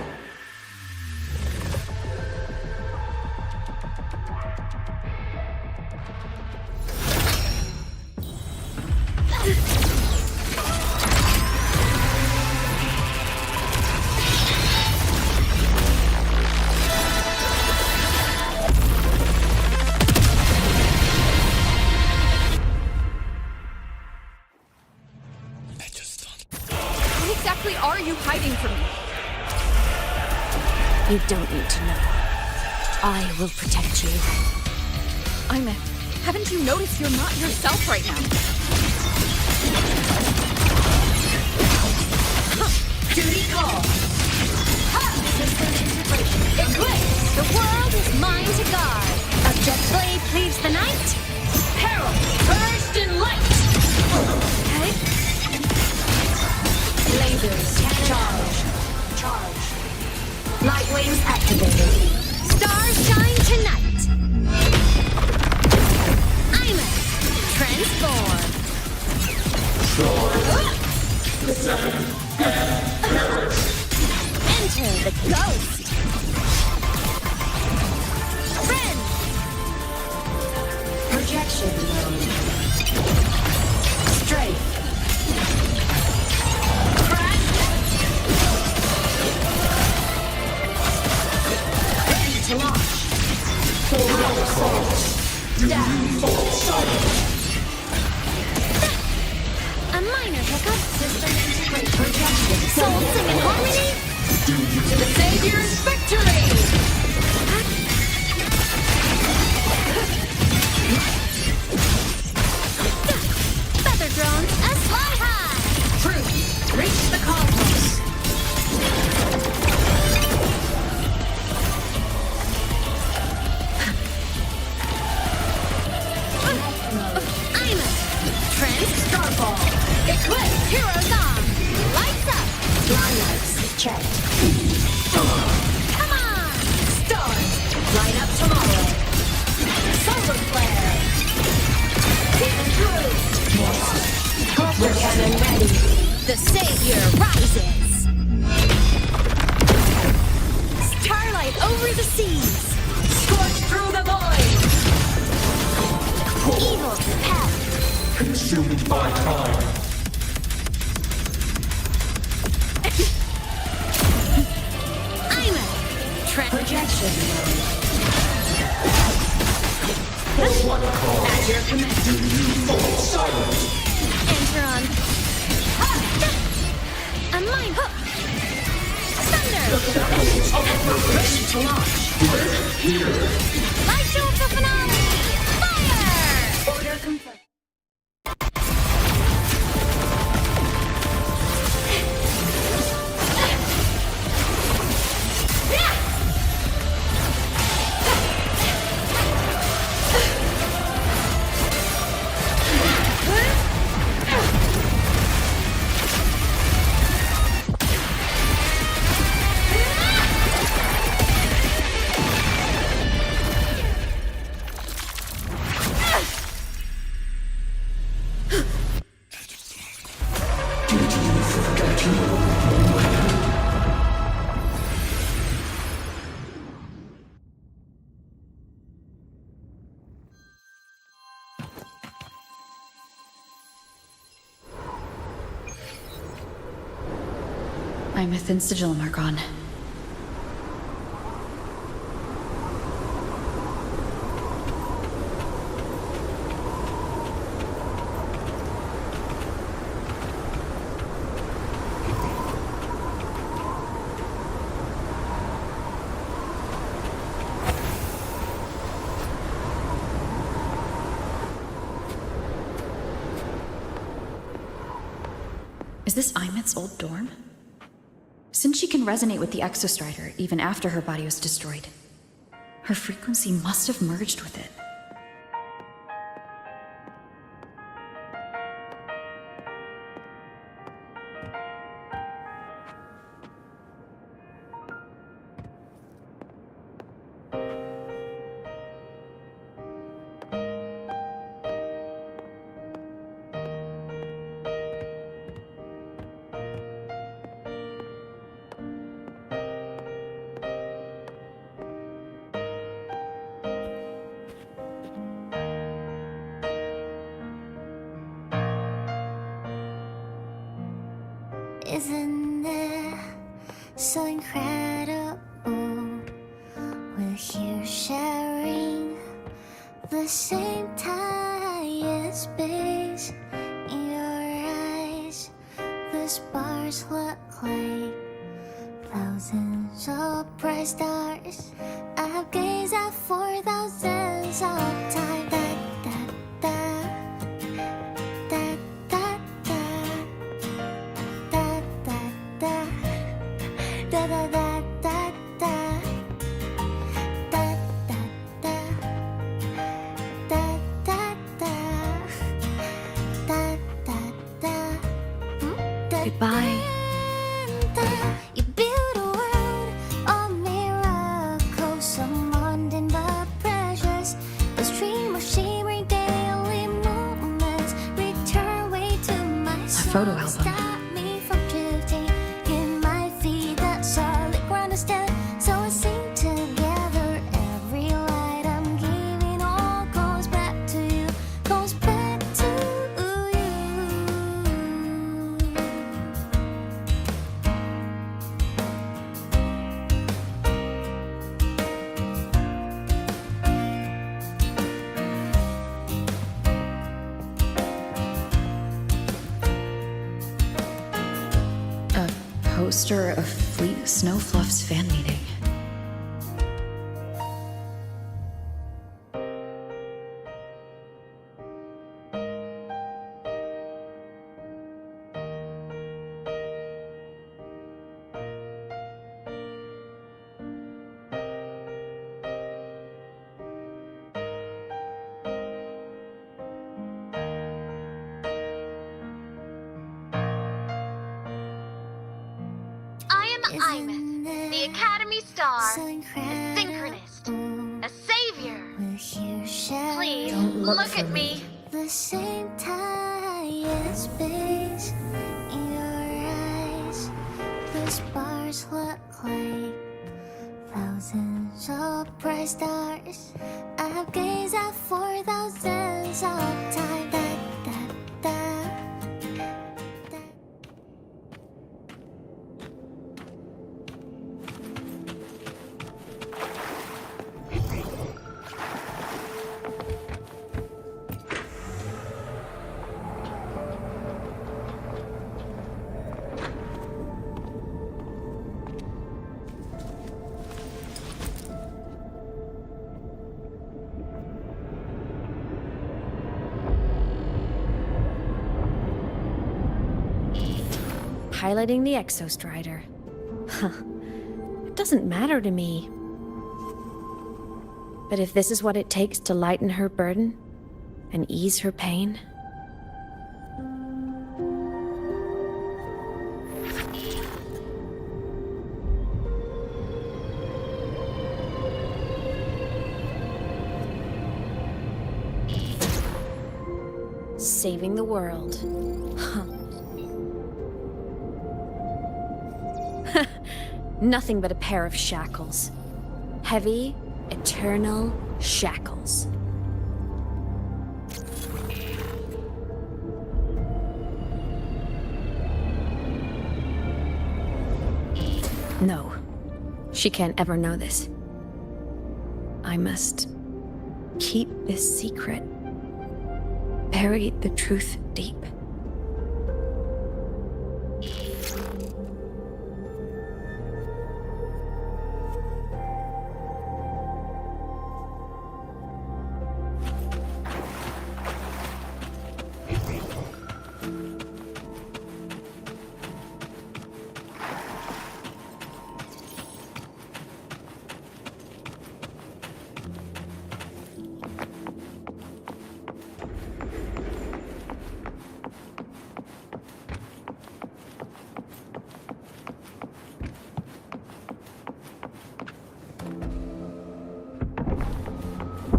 What exactly are you hiding from me? You don't need to know. I will protect you. Haven't you noticed you're not yourself right now? Duty call. System integration. Eclipse. The world is mine to guard. A jet blade cleaves the night. Peril. Burst in light. Okay. Lasers. Charge. Charge. Light wings activated. Stars shine tonight. I'm a transform. Enter the ghost. Friend. Projection mode. Straight. Ready to launch. A minor hiccup. System integrate. Projection. Soul sing in harmony. To the savior's victory. Feather drones a fly high. Truth. Reach the cosmos. I'm a Starfall. Eclipse. Heroes on. Lights up. Line lights checked. Come on. Stars. Light up tomorrow. Solar flare. Getting through. Cluster cannon ready. The savior rises. Starlight over the seas. Scorch through the void. Evil repelled. Consumed by time. I'm a Projection mode. What cause At your command. do you fall silent? enter on. A mine hook. Thunder. Ready to launch. Light show for finale. Fire. Order confirmed. Imeth and Sigillum are gone. Is this Imeth's old dorm? Since she can resonate with the Exostrider even after her body was destroyed, her frequency must have merged with it. Isn't it so incredible? We're here sharing the same time and space. In your eyes, the stars look like thousands of bright stars. I've gazed at for thousands of times. Goodbye. You build a world of miracles, some mundane but precious. A stream of shimmering daily moments return way to my soul. photo album. Stop me from drifting in my feet, that solid ground instead. So I sing together. Every light I'm giving all goes back to you, goes back to you. A poster of Fleet Snowfluff's fan meeting. I am Imeth, the Academy Star, a synchronist, a savior. Please, Don't look look for at me. The same time and space. In your eyes, the stars look like thousands of bright stars. I've gazed at for thousands of times. Piloting the Exostrider. Huh. It doesn't matter to me. But if this is what it takes to lighten her burden and ease her pain... Saving the world. Huh. Nothing but a pair of shackles. Heavy, eternal shackles. No, she can't ever know this. I must keep this secret. Bury the truth deep.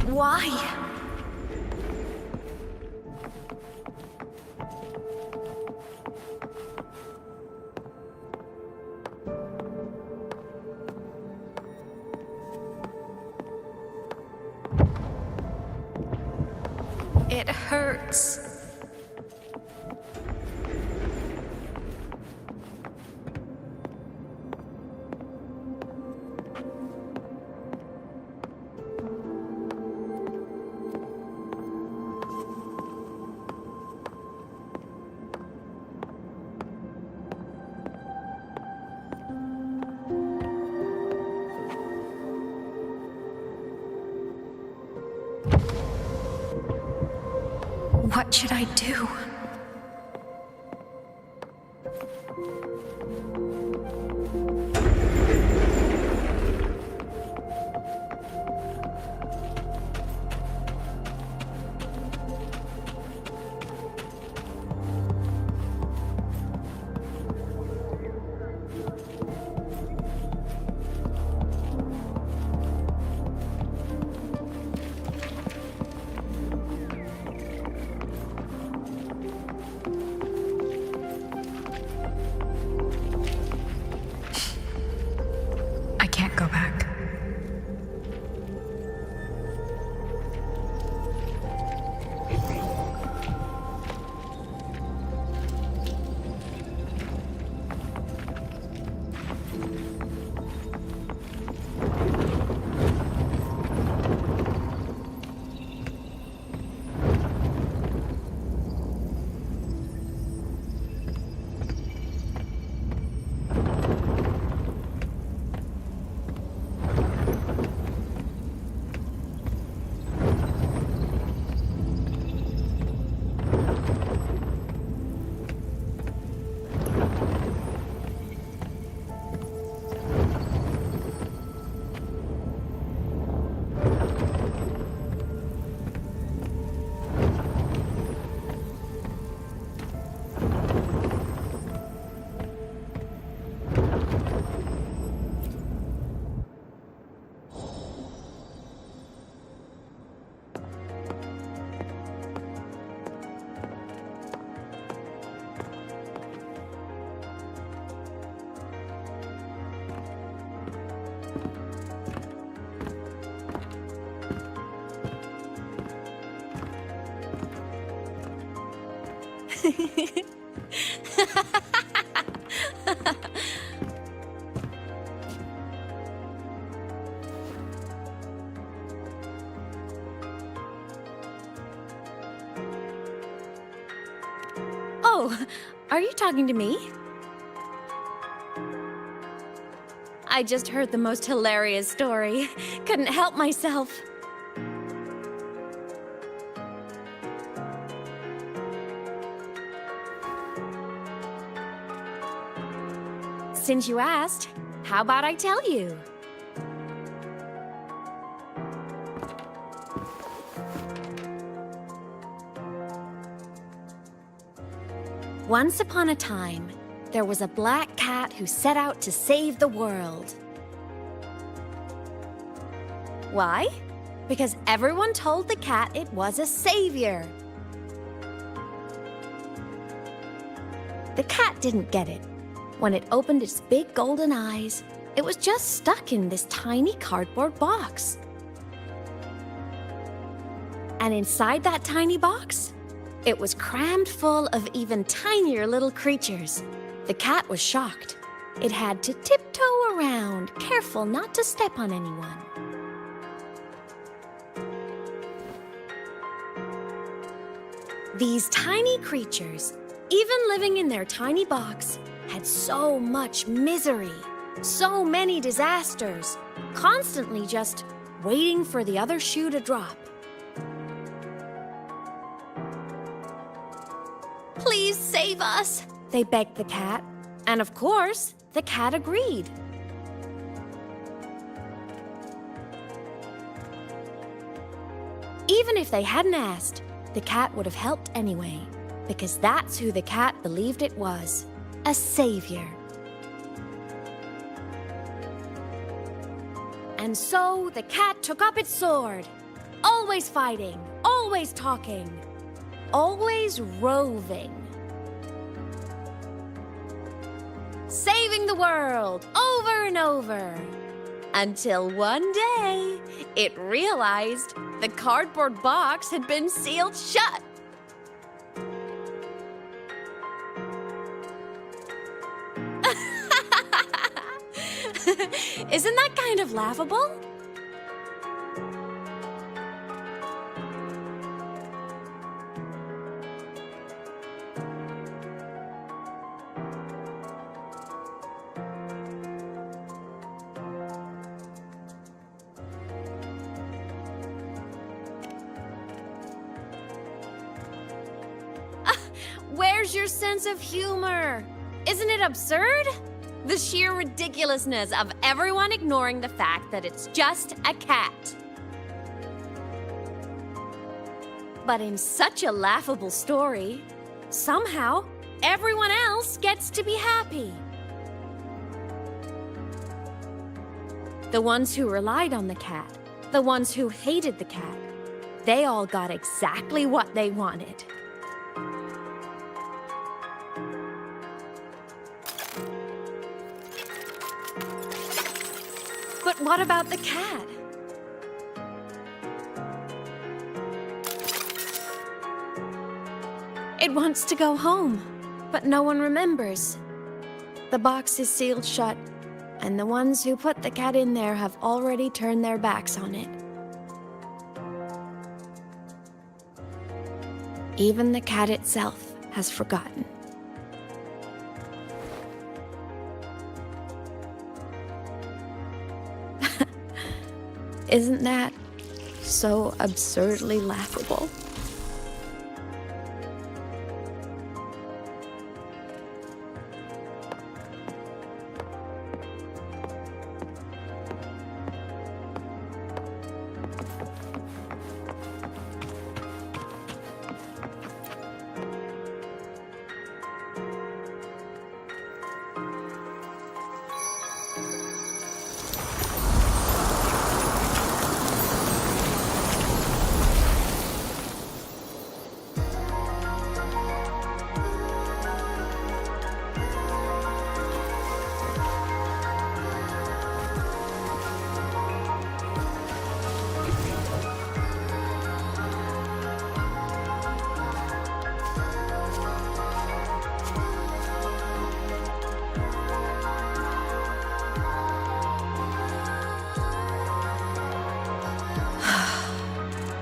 Why? It hurts. What should I do? I can't go back. Oh, are you talking to me? I just heard the most hilarious story. Couldn't help myself. Since you asked, how about I tell you? Once upon a time, there was a black cat who set out to save the world. Why? Because everyone told the cat it was a savior. The cat didn't get it. When it opened its big golden eyes, it was just stuck in this tiny cardboard box. And inside that tiny box, it was crammed full of even tinier little creatures. The cat was shocked. It had to tiptoe around, careful not to step on anyone. These tiny creatures, even living in their tiny box, had so much misery, so many disasters, constantly just waiting for the other shoe to drop. Please save us, they begged the cat. And of course, the cat agreed. Even if they hadn't asked, the cat would have helped anyway, because that's who the cat believed it was, a savior. And so the cat took up its sword, always fighting, always talking, always roving. Saving the world over and over. Until one day, it realized the cardboard box had been sealed shut. Isn't that kind of laughable? Where's your sense of humor? Isn't it absurd? The sheer ridiculousness of everyone ignoring the fact that it's just a cat. But in such a laughable story, somehow everyone else gets to be happy. The ones who relied on the cat, the ones who hated the cat, they all got exactly what they wanted. But what about the cat? It wants to go home, but no one remembers. The box is sealed shut, and the ones who put the cat in there have already turned their backs on it. Even the cat itself has forgotten. Isn't that so absurdly laughable?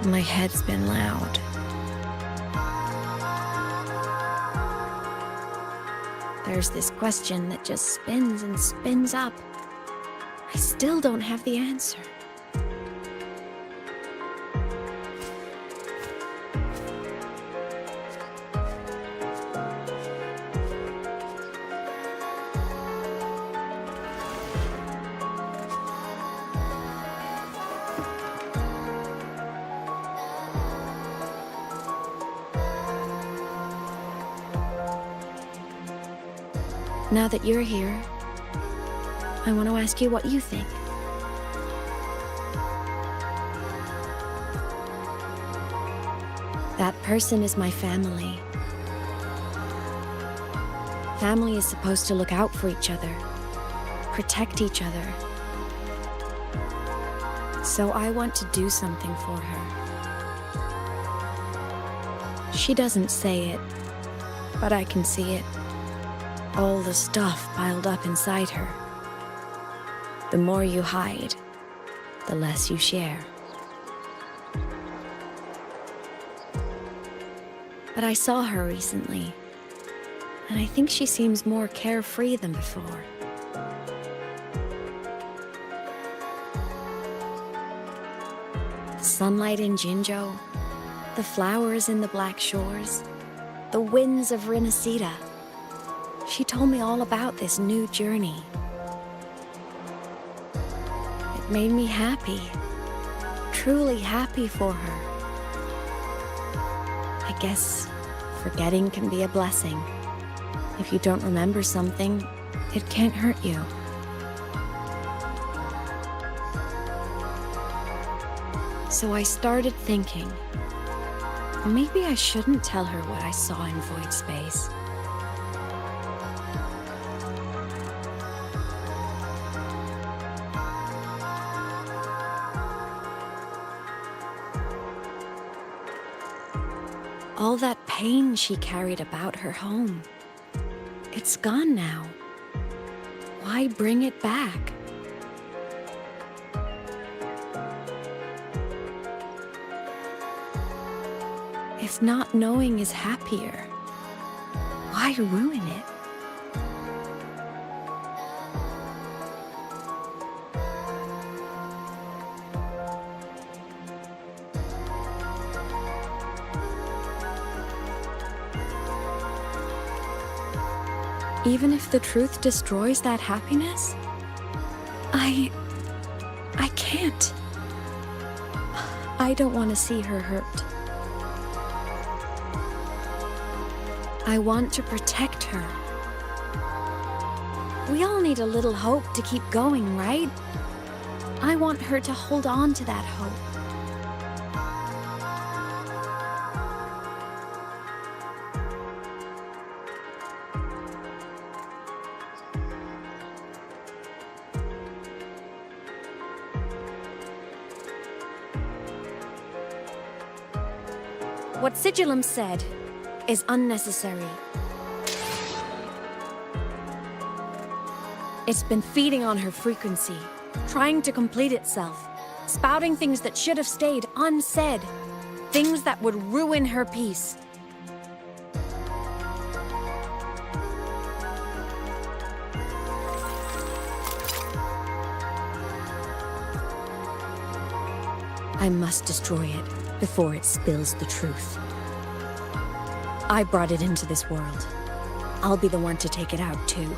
My head's been loud. There's this question that just spins and spins up. I still don't have the answer. Now that you're here, I want to ask you what you think. That person is my family. Family is supposed to look out for each other, protect each other. So I want to do something for her. She doesn't say it, but I can see it. All the stuff piled up inside her. The more you hide, the less you share. But I saw her recently, and I think she seems more carefree than before. The sunlight in Jinzhou, the flowers in the Black Shores, the winds of Rinasita. She told me all about this new journey. It made me happy, truly happy for her. I guess forgetting can be a blessing. If you don't remember something, it can't hurt you. So I started thinking, maybe I shouldn't tell her what I saw in void space. All that pain she carried about her home, it's gone now. Why bring it back? If not knowing is happier, why ruin it? Even if the truth destroys that happiness, I can't. I don't want to see her hurt. I want to protect her. We all need a little hope to keep going, right? I want her to hold on to that hope. What Sigillum said is unnecessary. It's been feeding on her frequency, trying to complete itself, spouting things that should have stayed unsaid, things that would ruin her peace. I must destroy it before it spills the truth. I brought it into this world. I'll be the one to take it out, too.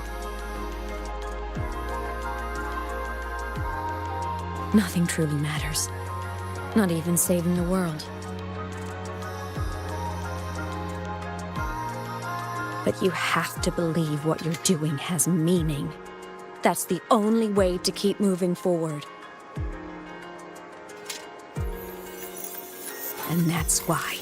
Nothing truly matters. Not even saving the world. But you have to believe what you're doing has meaning. That's the only way to keep moving forward. And that's why.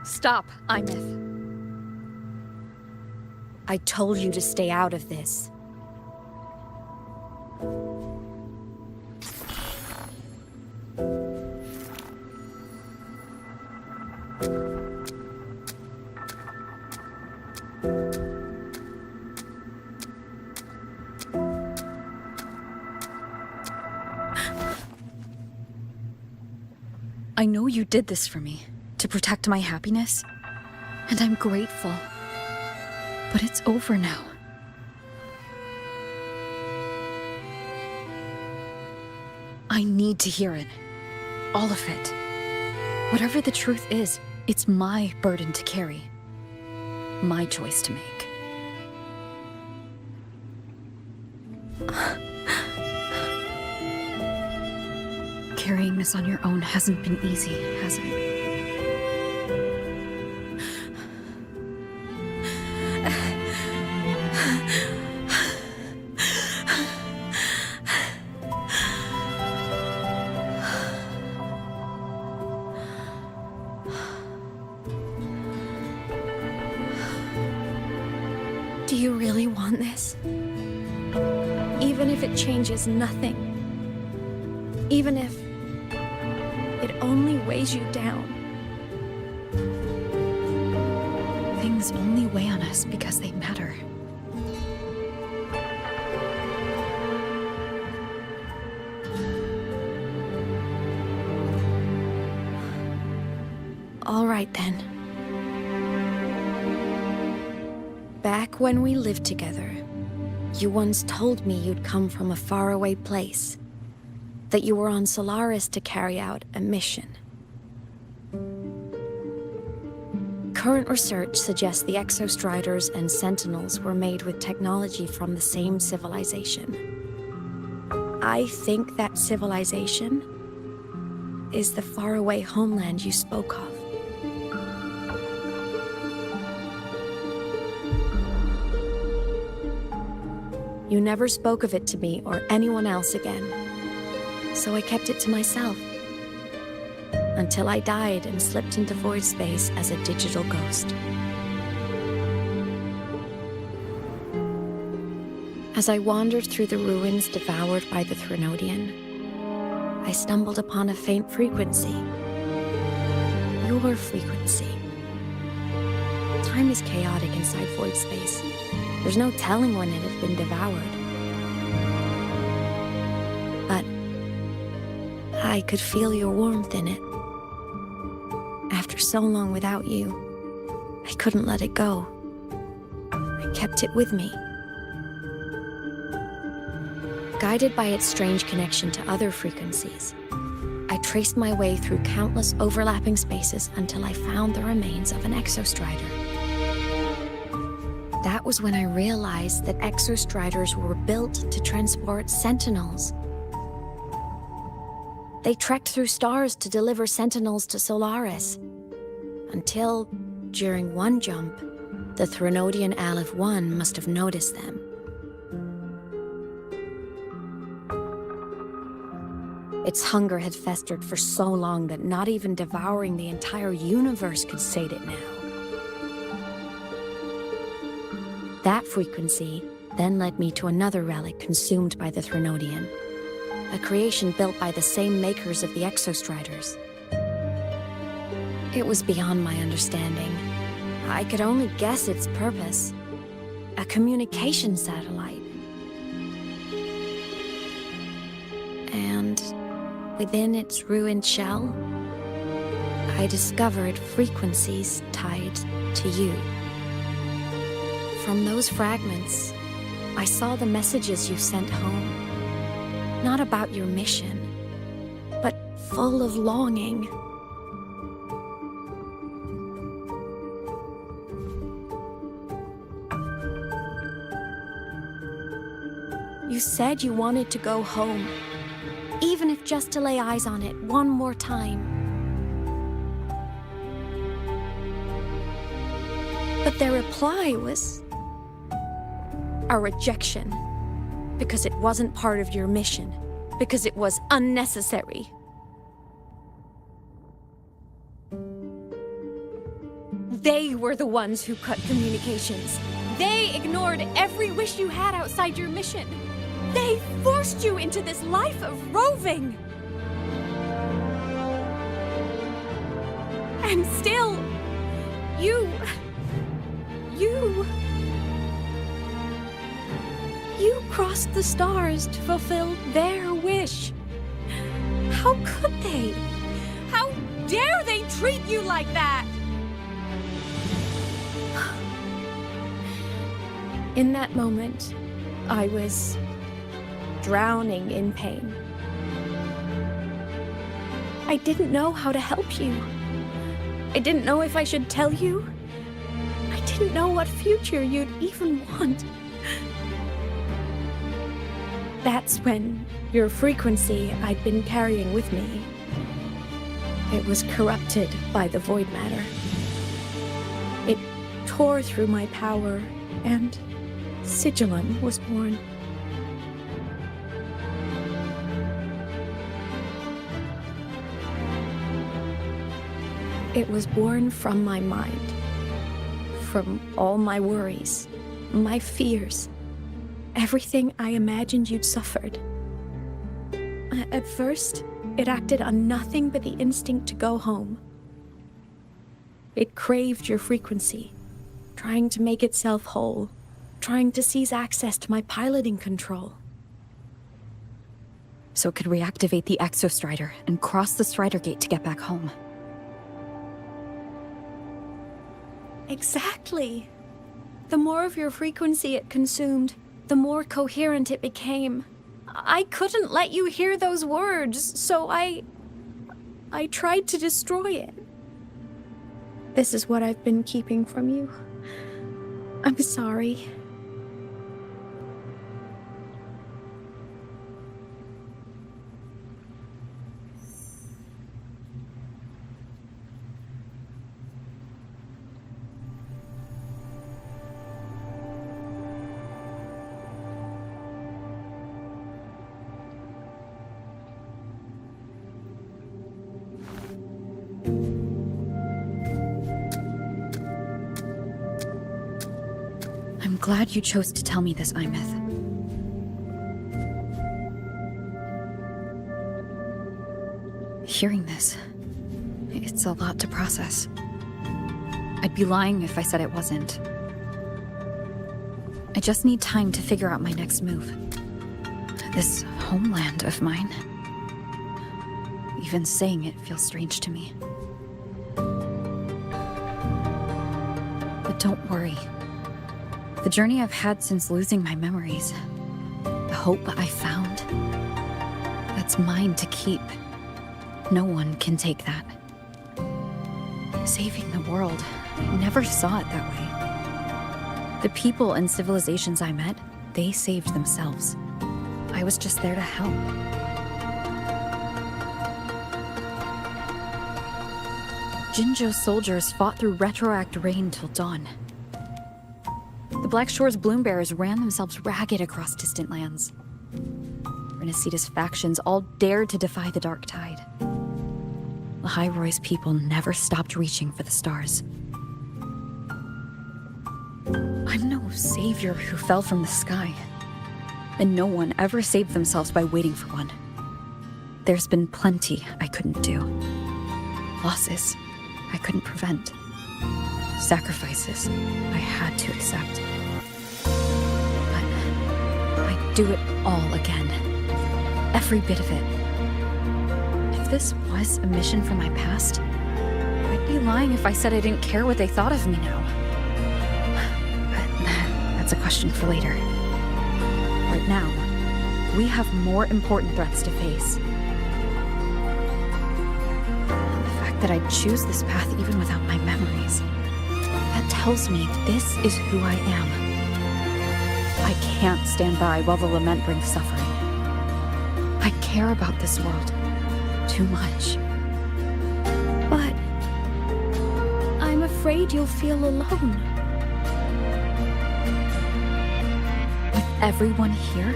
Stop, Imith. I told you to stay out of this. I know you did this for me, to protect my happiness, and I'm grateful. But it's over now. I need to hear it. All of it. Whatever the truth is, it's my burden to carry. my choice to make. Carrying this on your own hasn't been easy, has it? Do you really want this? Even if it changes nothing? Even if it only weighs you down? Things only weigh on us because they matter. All right then. Back when we lived together, you once told me you'd come from a faraway place. That you were on Solaris to carry out a mission. Current research suggests the Exostriders and Sentinels were made with technology from the same civilization. I think that civilization is the faraway homeland you spoke of. You never spoke of it to me or anyone else again, so I kept it to myself. Until I died and slipped into void space as a digital ghost. As I wandered through the ruins devoured by the Threnodian, I stumbled upon a faint frequency. Your frequency. Time is chaotic inside void space. There's no telling when it had been devoured. But I could feel your warmth in it. After so long without you, I couldn't let it go. I kept it with me. Guided by its strange connection to other frequencies, I traced my way through countless overlapping spaces until I found the remains of an Exostrider. That was when I realized that Exostriders were built to transport Sentinels. They trekked through stars to deliver Sentinels to Solaris. Until, during one jump, the Threnodian Aleph 1 must have noticed them. Its hunger had festered for so long that not even devouring the entire universe could sate it now. That frequency then led me to another relic consumed by the Threnodian, a creation built by the same makers of the Exostriders. It was beyond my understanding. I could only guess its purpose. A communication satellite. And within its ruined shell, I discovered frequencies tied to you. From those fragments, I saw the messages you sent home. Not about your mission, but full of longing. You said you wanted to go home, even if just to lay eyes on it one more time. But their reply was a rejection, because it wasn't part of your mission, because it was unnecessary. They were the ones who cut communications. They ignored every wish you had outside your mission. They forced you into this life of roving. And still, you crossed the stars to fulfill their wish. How could they? How dare they treat you like that? In that moment, I was drowning in pain. I didn't know how to help you. I didn't know if I should tell you. I didn't didn't know what future you'd even want. That's when your frequency I'd been carrying with me, it was corrupted by the void matter. It tore through my power, and Sigilum was born. It was born from my mind, from all my worries, my fears, everything I imagined you'd suffered. At first, it acted on nothing but the instinct to go home. It craved your frequency, trying to make itself whole, trying to seize access to my piloting control. So it could reactivate the Exostrider and cross the Strider Gate to get back home. Exactly. The more of your frequency it consumed, the more coherent it became. I couldn't let you hear those words, so I tried to destroy it. This is what I've been keeping from you. I'm sorry. I'm glad you chose to tell me this, Imeth. Hearing this, it's a lot to process. I'd be lying if I said it wasn't. I just need time to figure out my next move. This homeland of mine. Even saying it feels strange to me. But don't worry. The journey I've had since losing my memories, the hope I found, that's mine to keep. No one can take that. Saving the world, I never saw it that way. The people and civilizations I met, they saved themselves. I was just there to help. Jinzhou's soldiers fought through retroact rain till dawn. The Black Shore's Bloombearers ran themselves ragged across distant lands. Renacita's factions all dared to defy the dark tide. Lahai-Roy's people never stopped reaching for the stars. I'm no savior who fell from the sky. And no one ever saved themselves by waiting for one. There's been plenty I couldn't do. Losses I couldn't prevent. Sacrifices I had to accept. But I'd do it all again. Every bit of it. If this was a mission from my past, I'd be lying if I said I didn't care what they thought of me now. But that's a question for later. Right now, we have more important threats to face. The fact that I'd choose this path even without my memories, that tells me this is who I am. I can't stand by while the lament brings suffering. I care about this world too much. But I'm afraid you'll feel alone. With everyone here?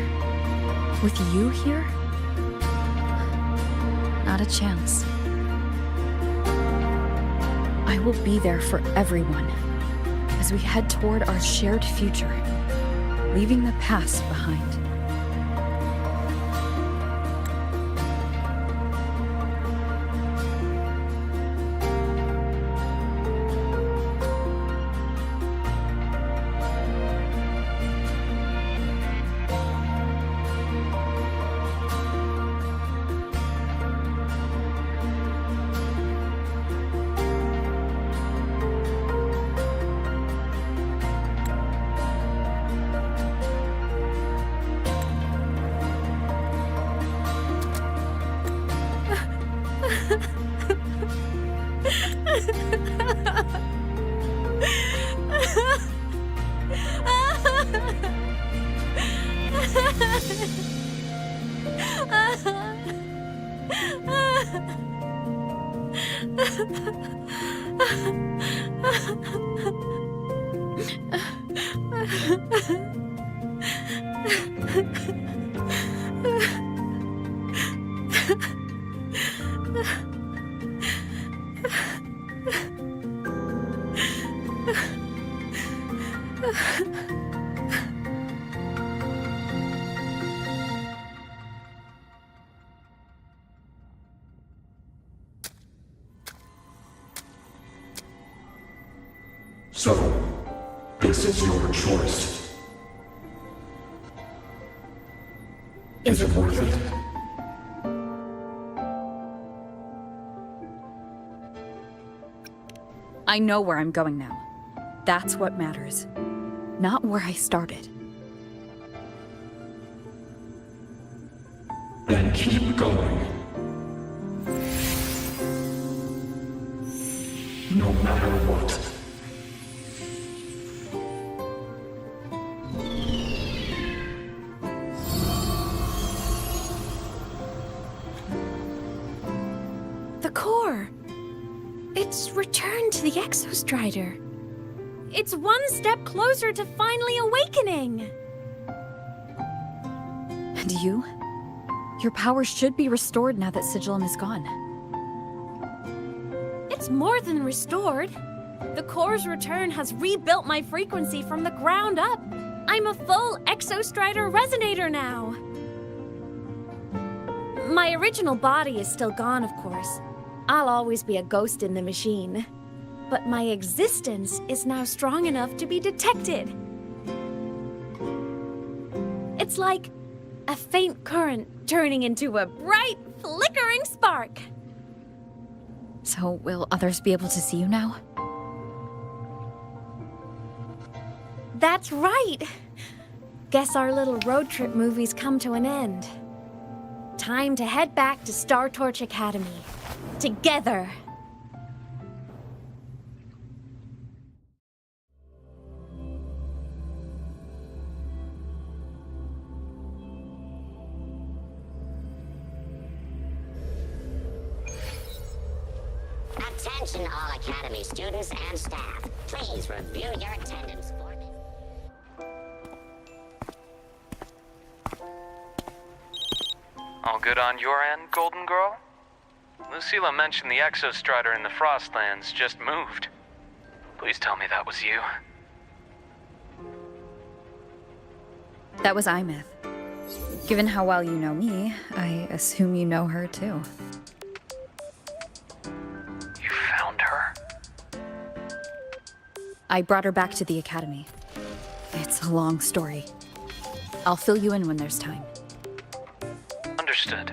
With you here? Not a chance. I will be there for everyone as we head toward our shared future, leaving the past behind. So, this is your choice. Is it worth it? I know where I'm going now. That's what matters. Not where I started. Then keep going. No matter what. The core! It's returned to the Exostrider. It's one step closer to finally awakening! And you? Your powers should be restored now that Sigillum is gone. It's more than restored. The core's return has rebuilt my frequency from the ground up. I'm a full Exostrider resonator now. My original body is still gone, of course. I'll always be a ghost in the machine. But my existence is now strong enough to be detected. It's like a faint current turning into a bright, flickering spark. So, will others be able to see you now? That's right. Guess our little road trip movie's come to an end. Time to head back to Star Torch Academy. Together. Attention all Academy students and staff. Please review your attendance for this. All good on your end, Golden Girl? Lucilla mentioned the Exostrider in the Frostlands just moved. Please tell me that was you. That was Imeth. Given how well you know me, I assume you know her too. You found her? I brought her back to the Academy. It's a long story. I'll fill you in when there's time. Understood.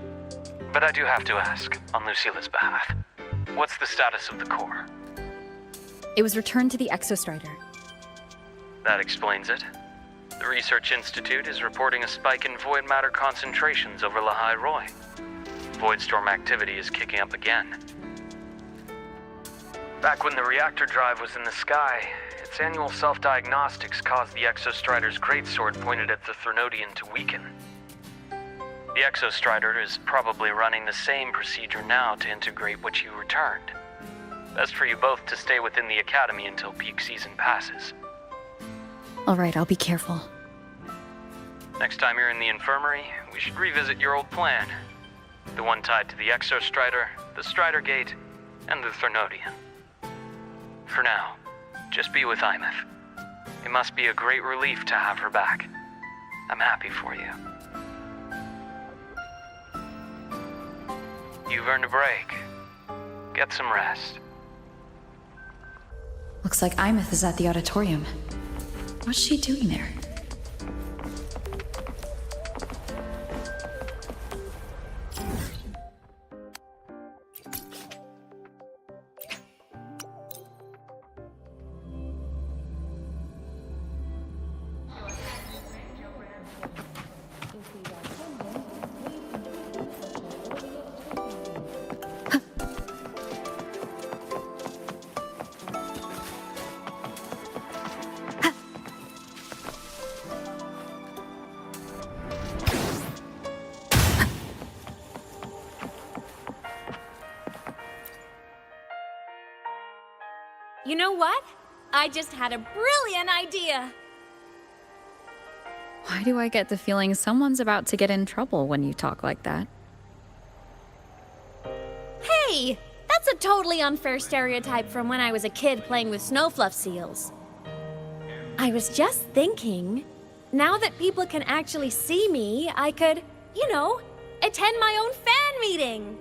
But I do have to ask, on Lucilla's behalf, what's the status of the core? It was returned to the Exostrider. That explains it. The Research Institute is reporting a spike in void matter concentrations over Lahai Roy. Voidstorm activity is kicking up again. Back when the reactor drive was in the sky, its annual self-diagnostics caused the Exostrider's greatsword pointed at the Thernodian to weaken. The Exostrider is probably running the same procedure now to integrate what you returned. Best for you both to stay within the Academy until peak season passes. Alright, I'll be careful. Next time you're in the infirmary, we should revisit your old plan. The one tied to the Exostrider, the Strider Gate, and the Thernodian. For now, just be with Imeth. It must be a great relief to have her back. I'm happy for you. You've earned a break. Get some rest. Looks like Imeth is at the auditorium. What's she doing there? You know what? I just had a brilliant idea. Why do I get the feeling someone's about to get in trouble when you talk like that? Hey! That's a totally unfair stereotype from when I was a kid playing with snowfluff seals. I was just thinking, now that people can actually see me, I could, attend my own fan meeting.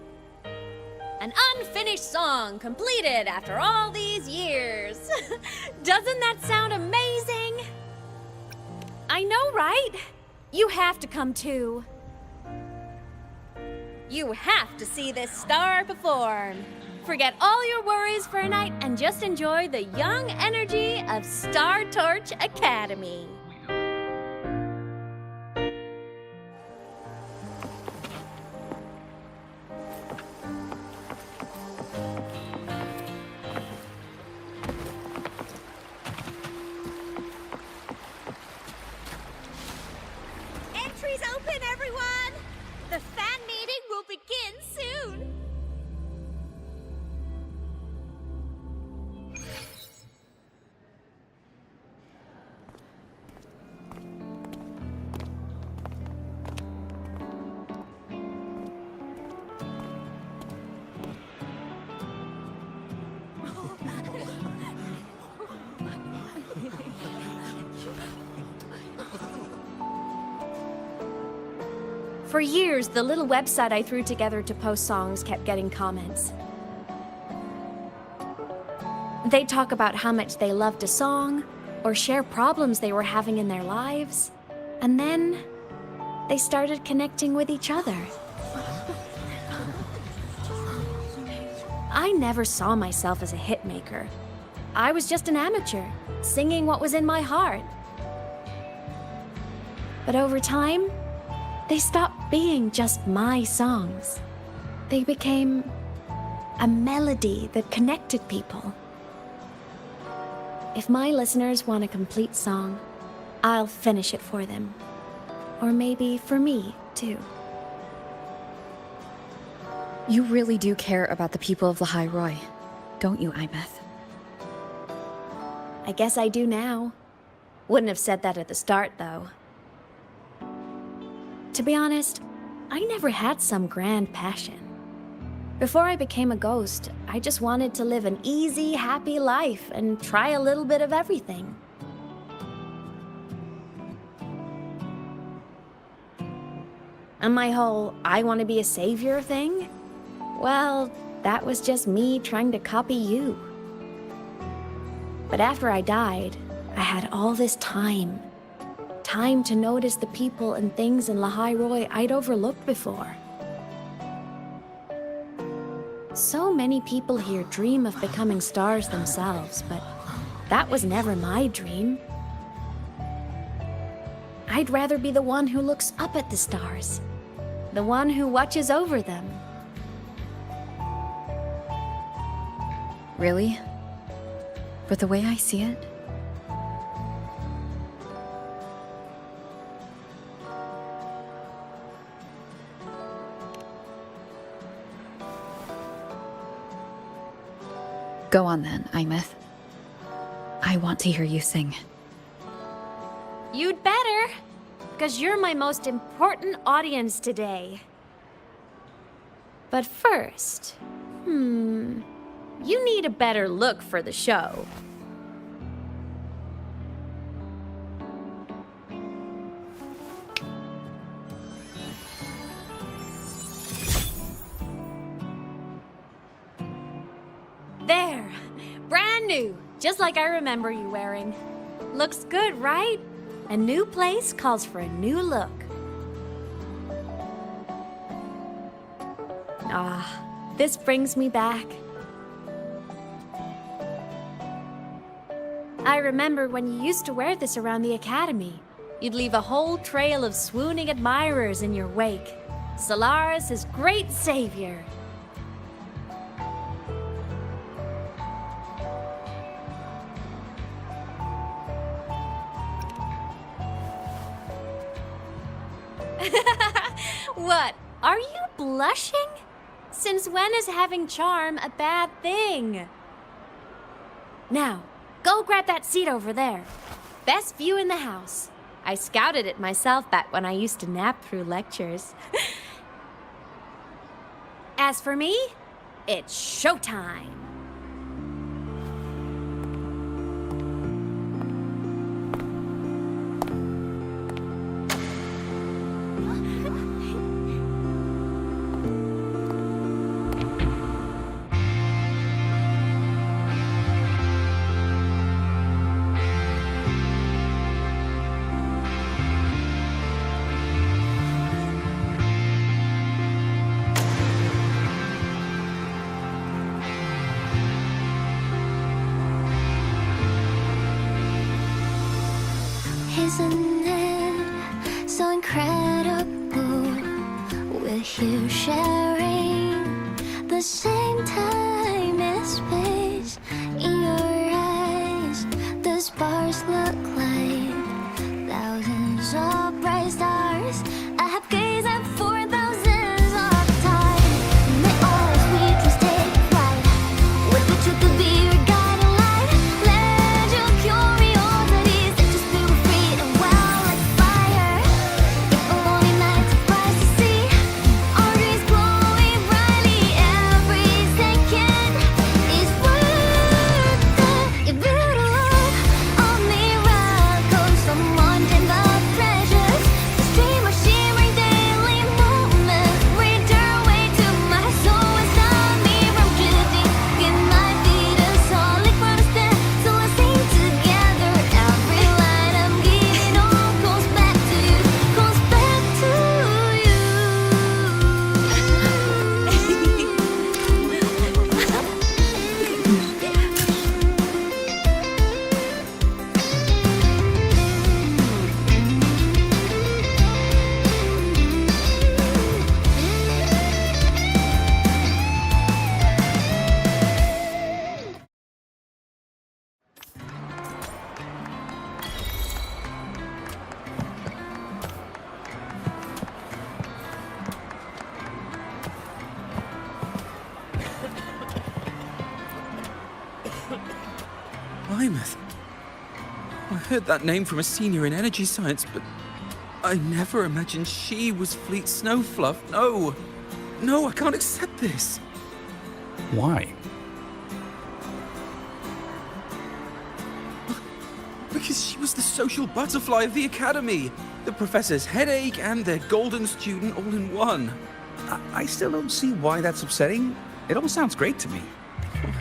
An unfinished song completed after all these years. Doesn't that sound amazing? I know, right? You have to come too. You have to see this star perform. Forget all your worries for a night and just enjoy the young energy of Star Torch Academy. Entries open, everyone! The fan meeting will begin soon! For years, the little website I threw together to post songs kept getting comments. They'd talk about how much they loved a song, or share problems they were having in their lives, and then they started connecting with each other. I never saw myself as a hitmaker. I was just an amateur, singing what was in my heart. But over time, they stopped being just my songs. They became a melody that connected people. If my listeners want a complete song, I'll finish it for them. Or maybe for me, too. You really do care about the people of Lahai Roi, don't you, Imeth? I guess I do now. Wouldn't have said that at the start, though. To be honest, I never had some grand passion. Before I became a ghost, I just wanted to live an easy, happy life and try a little bit of everything. And my whole I want to be a savior thing? Well, that was just me trying to copy you. But after I died, I had all this time. Time to notice the people and things in Lahai Roi I'd overlooked before. So many people here dream of becoming stars themselves, but that was never my dream. I'd rather be the one who looks up at the stars, the one who watches over them. Really? But the way I see it, go on then, Imeth. I want to hear you sing. You'd better, because you're my most important audience today. But first, you need a better look for the show. There, brand new, just like I remember you wearing. Looks good, right? A new place calls for a new look. Ah, this brings me back. I remember when you used to wear this around the academy. You'd leave a whole trail of swooning admirers in your wake. Solaris' great savior. What? Are you blushing? Since when is having charm a bad thing? Now, go grab that seat over there. Best view in the house. I scouted it myself back when I used to nap through lectures. As for me, it's showtime. Isn't it so incredible? We're here sharing the same time and space. In your eyes, the sparks look like thousands of bright stars. I have gazed at for thousands of time. May all sweetness take flight. With the truth to be your guiding light. Let your curiosity set your spirit free and wild like fire. If a lonely night surprise to see our dreams glowing brightly, every second is worth it. If you love all miracles, someone in the treasures, the stream of shimmering daily moments, return way to my soul and stop me from drifting. It might be the solid ground to stand, so let's sing together. Every light I'm giving all goes back to you, goes back to you. Plymouth. I heard that name from a senior in energy science, but I never imagined she was Fleet Snowfluff. No! No, I can't accept this. Why? Because she was the social butterfly of the academy, the professor's headache and their golden student all in one. I still don't see why that's upsetting. It all sounds great to me.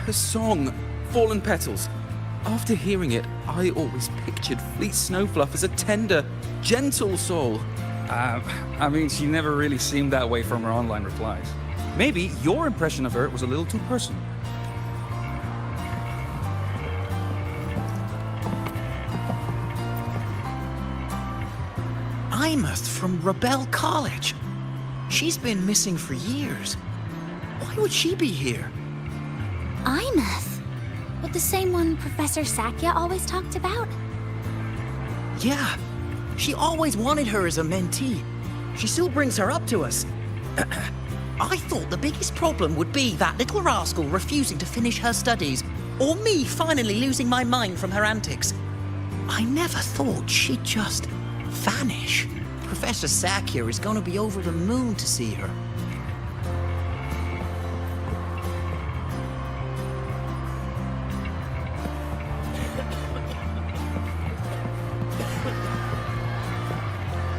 Her song, Fallen Petals. After hearing it, I always pictured Fleet Snowfluff as a tender, gentle soul. I mean, she never really seemed that way from her online replies. Maybe your impression of her was a little too personal. Imeth from Rebel College. She's been missing for years. Why would she be here? Imeth? But the same one Professor Sakya always talked about? Yeah, she always wanted her as a mentee. She still brings her up to us. I thought the biggest problem would be that little rascal refusing to finish her studies, or me finally losing my mind from her antics. I never thought she'd just vanish. Professor Sakya is going to be over the moon to see her.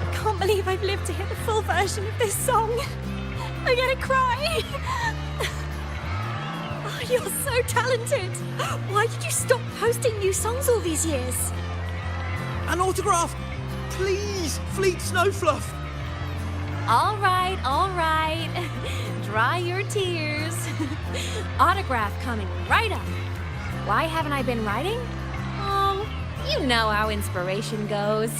I can't believe I've lived to hear the full version of this song. I'm gonna cry. Oh, you're so talented. Why did you stop posting new songs all these years? An autograph! Please, Fleet Snowfluff! All right, all right. Dry your tears. Autograph coming right up. Why haven't I been writing? Oh, you know how inspiration goes.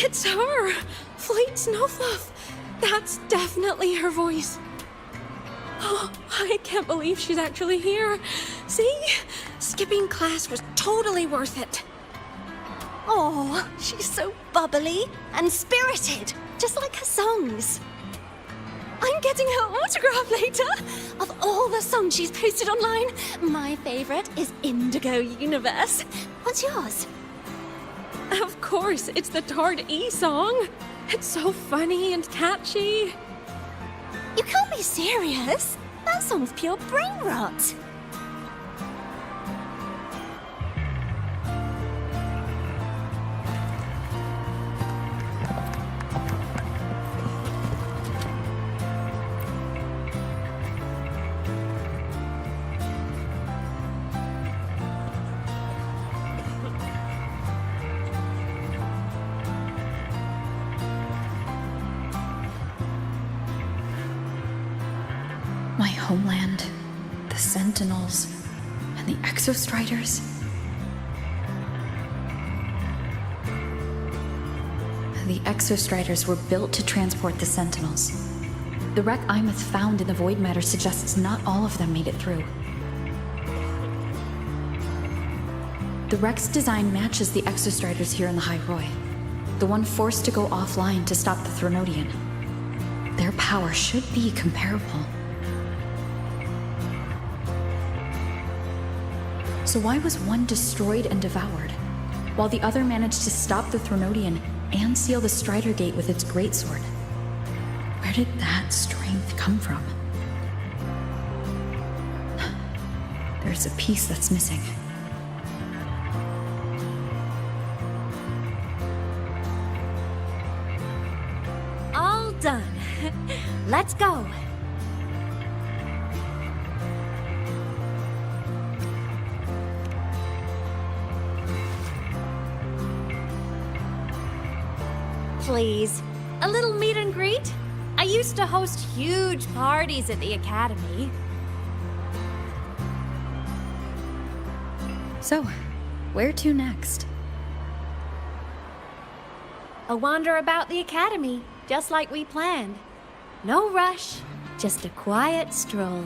It's her! Fleet Snowfluff! That's definitely her voice. Oh, I can't believe she's actually here. See? Skipping class was totally worth it. Oh, she's so bubbly and spirited, just like her songs. I'm getting her autograph later. Of all the songs she's posted online, my favorite is Indigo Universe. What's yours? Of course, it's the Tard E song. It's so funny and catchy. You can't be serious. That song's pure brain rot. My homeland, the Sentinels, and the Exostriders. The Exostriders were built to transport the Sentinels. The wreck Imeth found in the void matter suggests not all of them made it through. The wreck's design matches the Exostriders here in the High Roy, the one forced to go offline to stop the Thronodian. Their power should be comparable. So why was one destroyed and devoured, while the other managed to stop the Thronodian and seal the Strider Gate with its greatsword? Where did that strength come from? There's a piece that's missing. All done. Let's go. Please, a little meet and greet? I used to host huge parties at the Academy. So, where to next? A wander about the Academy, just like we planned. No rush, just a quiet stroll.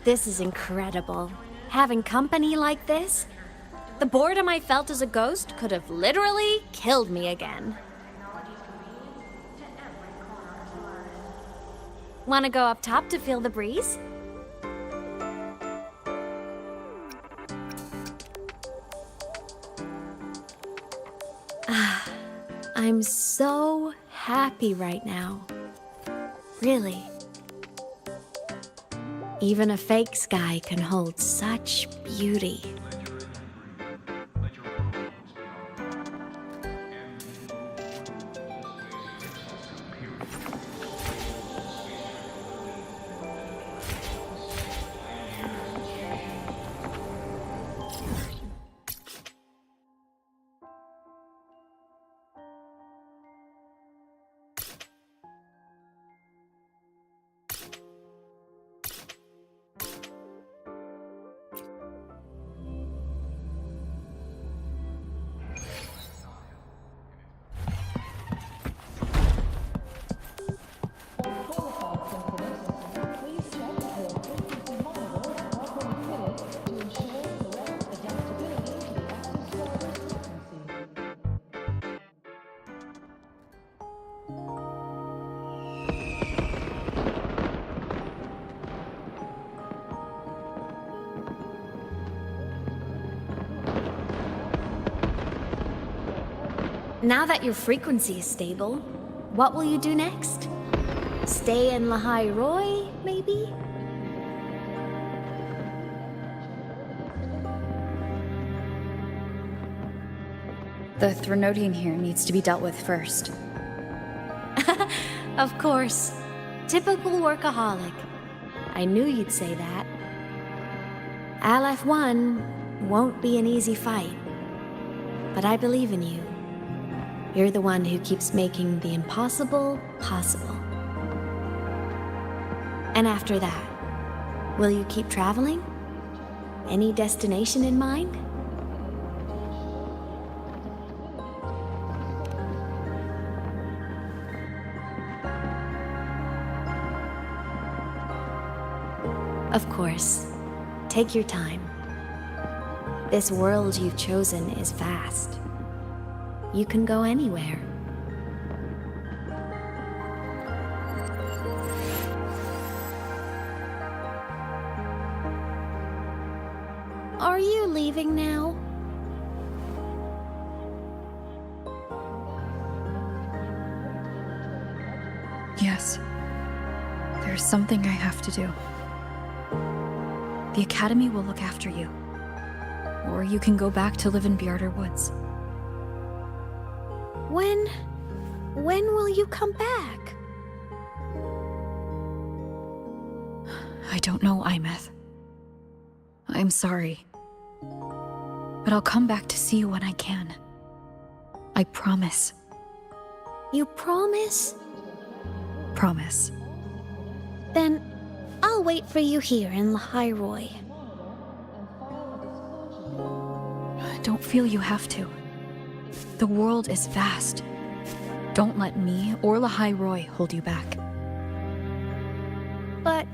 This is incredible. Having company like this? The boredom I felt as a ghost could have literally killed me again. Want to go up top to feel the breeze? I'm so happy right now. Really. Even a fake sky can hold such beauty. Now that your frequency is stable, what will you do next? Stay in Lahai Roy, maybe? The Threnodian here needs to be dealt with first. Of course. Typical workaholic. I knew you'd say that. LF1 won't be an easy fight. But I believe in you. You're the one who keeps making the impossible possible. And after that, will you keep traveling? Any destination in mind? Of course. Take your time. This world you've chosen is vast. You can go anywhere. Are you leaving now? Yes. There's something I have to do. The Academy will look after you. Or you can go back to live in Bjarder Woods. When will you come back? I don't know, Imeth. I'm sorry. But I'll come back to see you when I can. I promise. You promise? Promise. Then I'll wait for you here in Lahai Roy. Don't feel you have to. The world is vast. Don't let me or Lahai Roy hold you back. But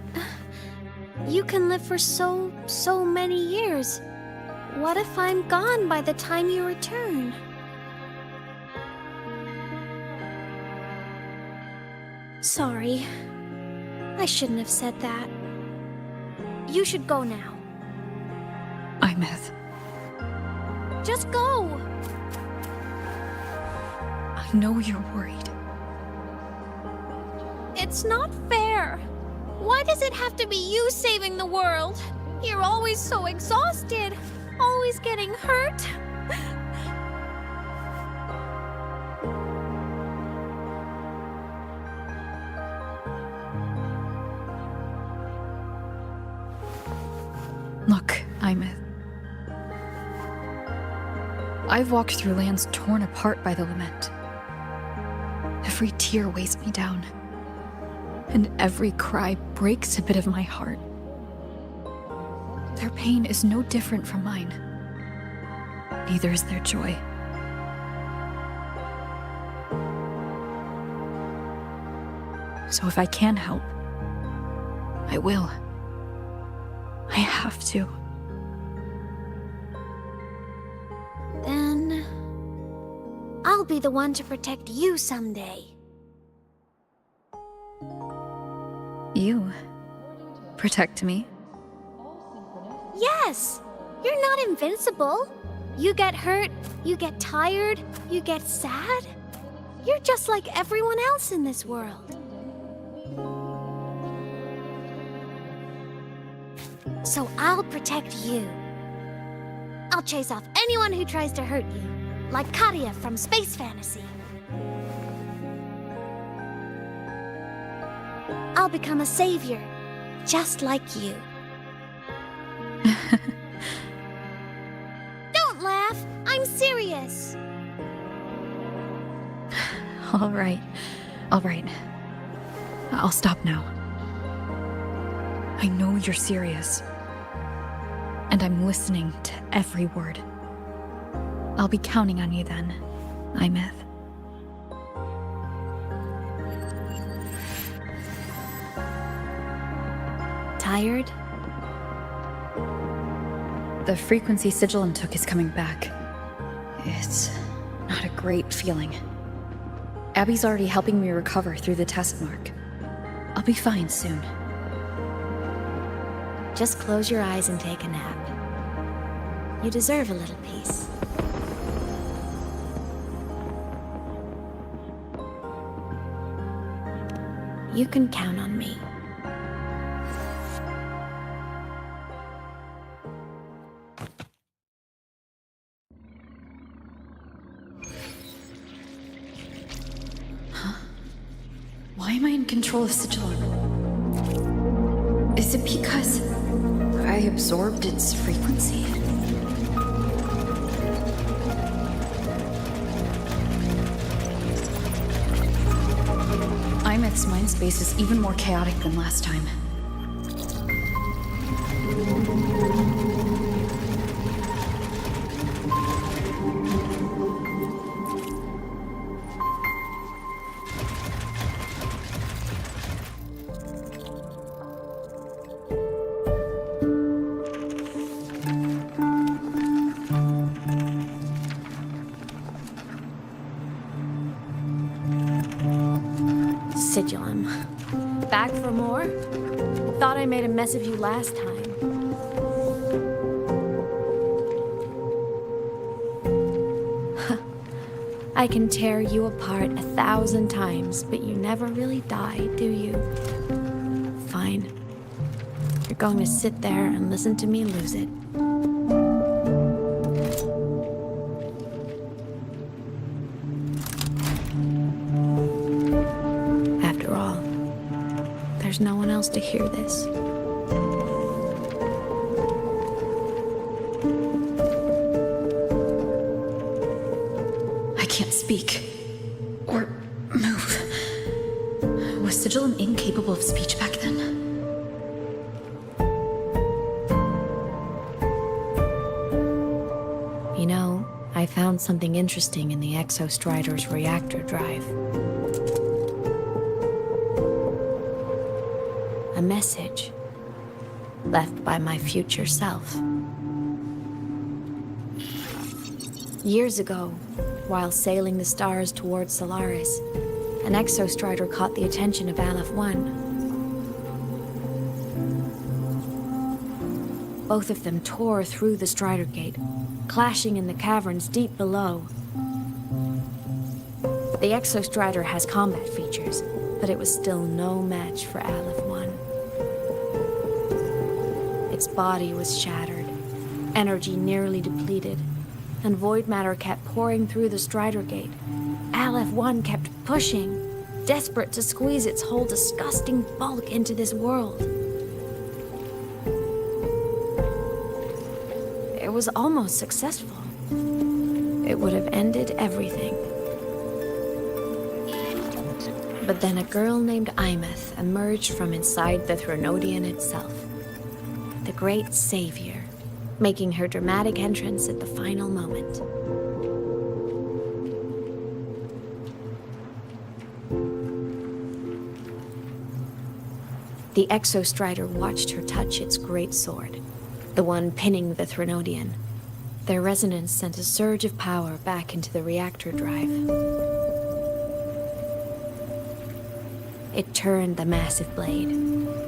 you can live for so many years. What if I'm gone by the time you return? Sorry. I shouldn't have said that. You should go now. Imeth. Just go! I know you're worried. It's not fair. Why does it have to be you saving the world? You're always so exhausted, always getting hurt. Look, Imeth. I've walked through lands torn apart by the lament. Every tear weighs me down, and every cry breaks a bit of my heart. Their pain is no different from mine. Neither is their joy. So if I can help, I will. I have to. Then I'll be the one to protect you someday. You protect me? Yes! You're not invincible. You get hurt, you get tired, you get sad. You're just like everyone else in this world. So I'll protect you. I'll chase off anyone who tries to hurt you, like Katia from Space Fantasy. I'll become a savior, just like you. Don't laugh! I'm serious! All right. I'll stop now. I know you're serious. And I'm listening to every word. I'll be counting on you then, Imeth. Tired? The frequency Sigilum took is coming back. It's not a great feeling. Abby's already helping me recover through the test mark. I'll be fine soon. Just close your eyes and take a nap. You deserve a little peace. You can count on me. Why am I in control of Sigillum? Is it because I absorbed its frequency? Imeth's mind space is even more chaotic than last time. Sigillum. Back for more? Thought I made a mess of you last time. I can tear you apart 1,000 times, but you never really die, do you? Fine. You're going to sit there and listen to me lose it. After all, there's no one else to hear this. I can't speak. Or move. Was Sigillum incapable of speech back then? You know, I found something interesting in the Exostrider's reactor drive. A message left by my future self. Years ago, while sailing the stars towards Solaris, an Exostrider caught the attention of Aleph 1. Both of them tore through the Strider Gate, clashing in the caverns deep below. The Exostrider has combat features, but it was still no match for Aleph 1. Its body was shattered, energy nearly depleted, and void matter kept pouring through the Strider Gate. Aleph 1 kept pushing, desperate to squeeze its whole disgusting bulk into this world. It was almost successful. It would have ended everything. But then a girl named Imeth emerged from inside the Threnodian itself. The great savior, making her dramatic entrance at the final moment. The Exostrider watched her touch its great sword, the one pinning the Threnodian. Their resonance sent a surge of power back into the reactor drive. It turned the massive blade,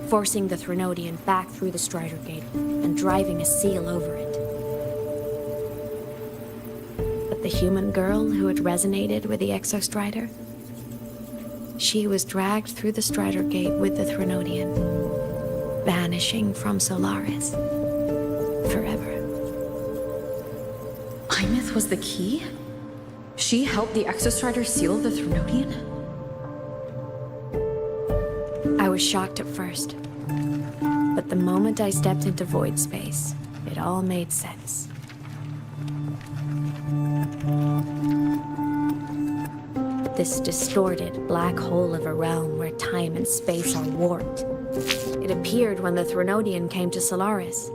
forcing the Threnodian back through the Strider Gate and driving a seal over it. But the human girl who had resonated with the Exostrider, she was dragged through the Strider Gate with the Threnodian, vanishing from Solaris forever. Imeth was the key? She helped the Exostrider seal the Threnodian? I was shocked at first, but the moment I stepped into void space, it all made sense. This distorted black hole of a realm where time and space are warped. It appeared when the Threnodian came to Solaris.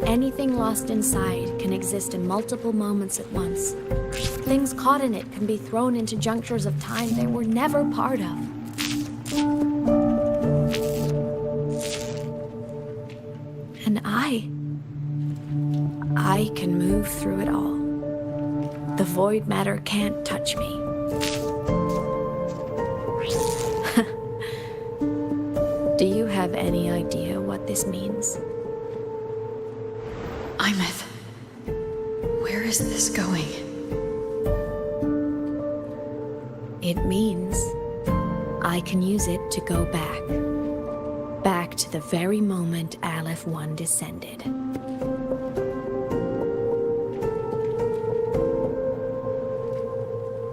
Anything lost inside can exist in multiple moments at once. Things caught in it can be thrown into junctures of time they were never part of. And I can move through it all. The void matter can't touch me. Do you have any idea what this means? Imeth, where is this going? It means I can use it to go back. Back to the very moment Aleph 1 descended.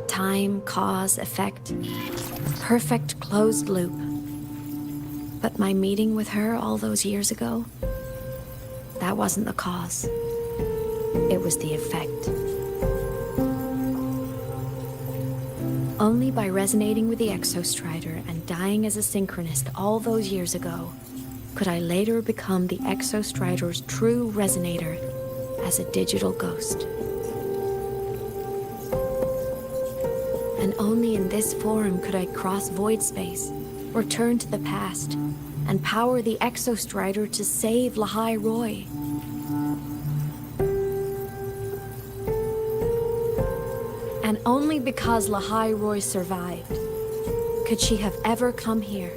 Time, cause, effect. Perfect closed loop. But my meeting with her all those years ago, that wasn't the cause. It was the effect. Only by resonating with the Exostrider and dying as a synchronist all those years ago could I later become the Exostrider's true resonator as a digital ghost. And only in this form could I cross void space, return to the past, and power the Exostrider to save Lahai Roy. And only because Lahai Roy survived could she have ever come here,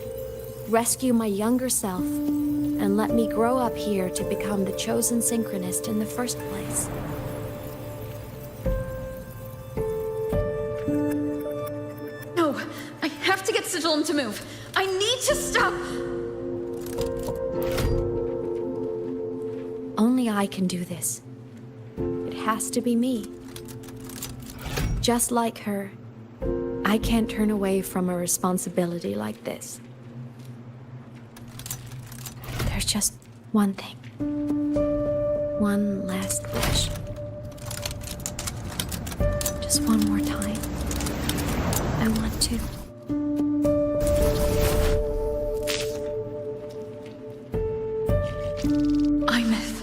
rescue my younger self, and let me grow up here to become the chosen synchronist in the first place. No, I have to get Sigillum to move. I need to stop. Only I can do this. It has to be me. Just like her, I can't turn away from a responsibility like this. There's just one thing. One last wish. Just one more time. I want to. Imeth.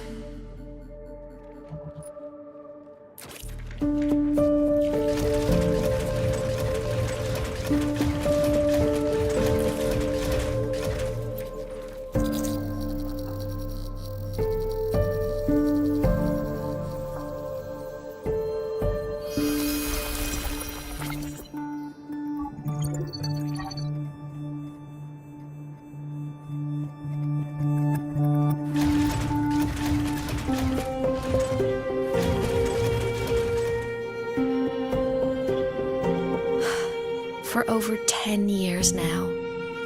For over 10 years now,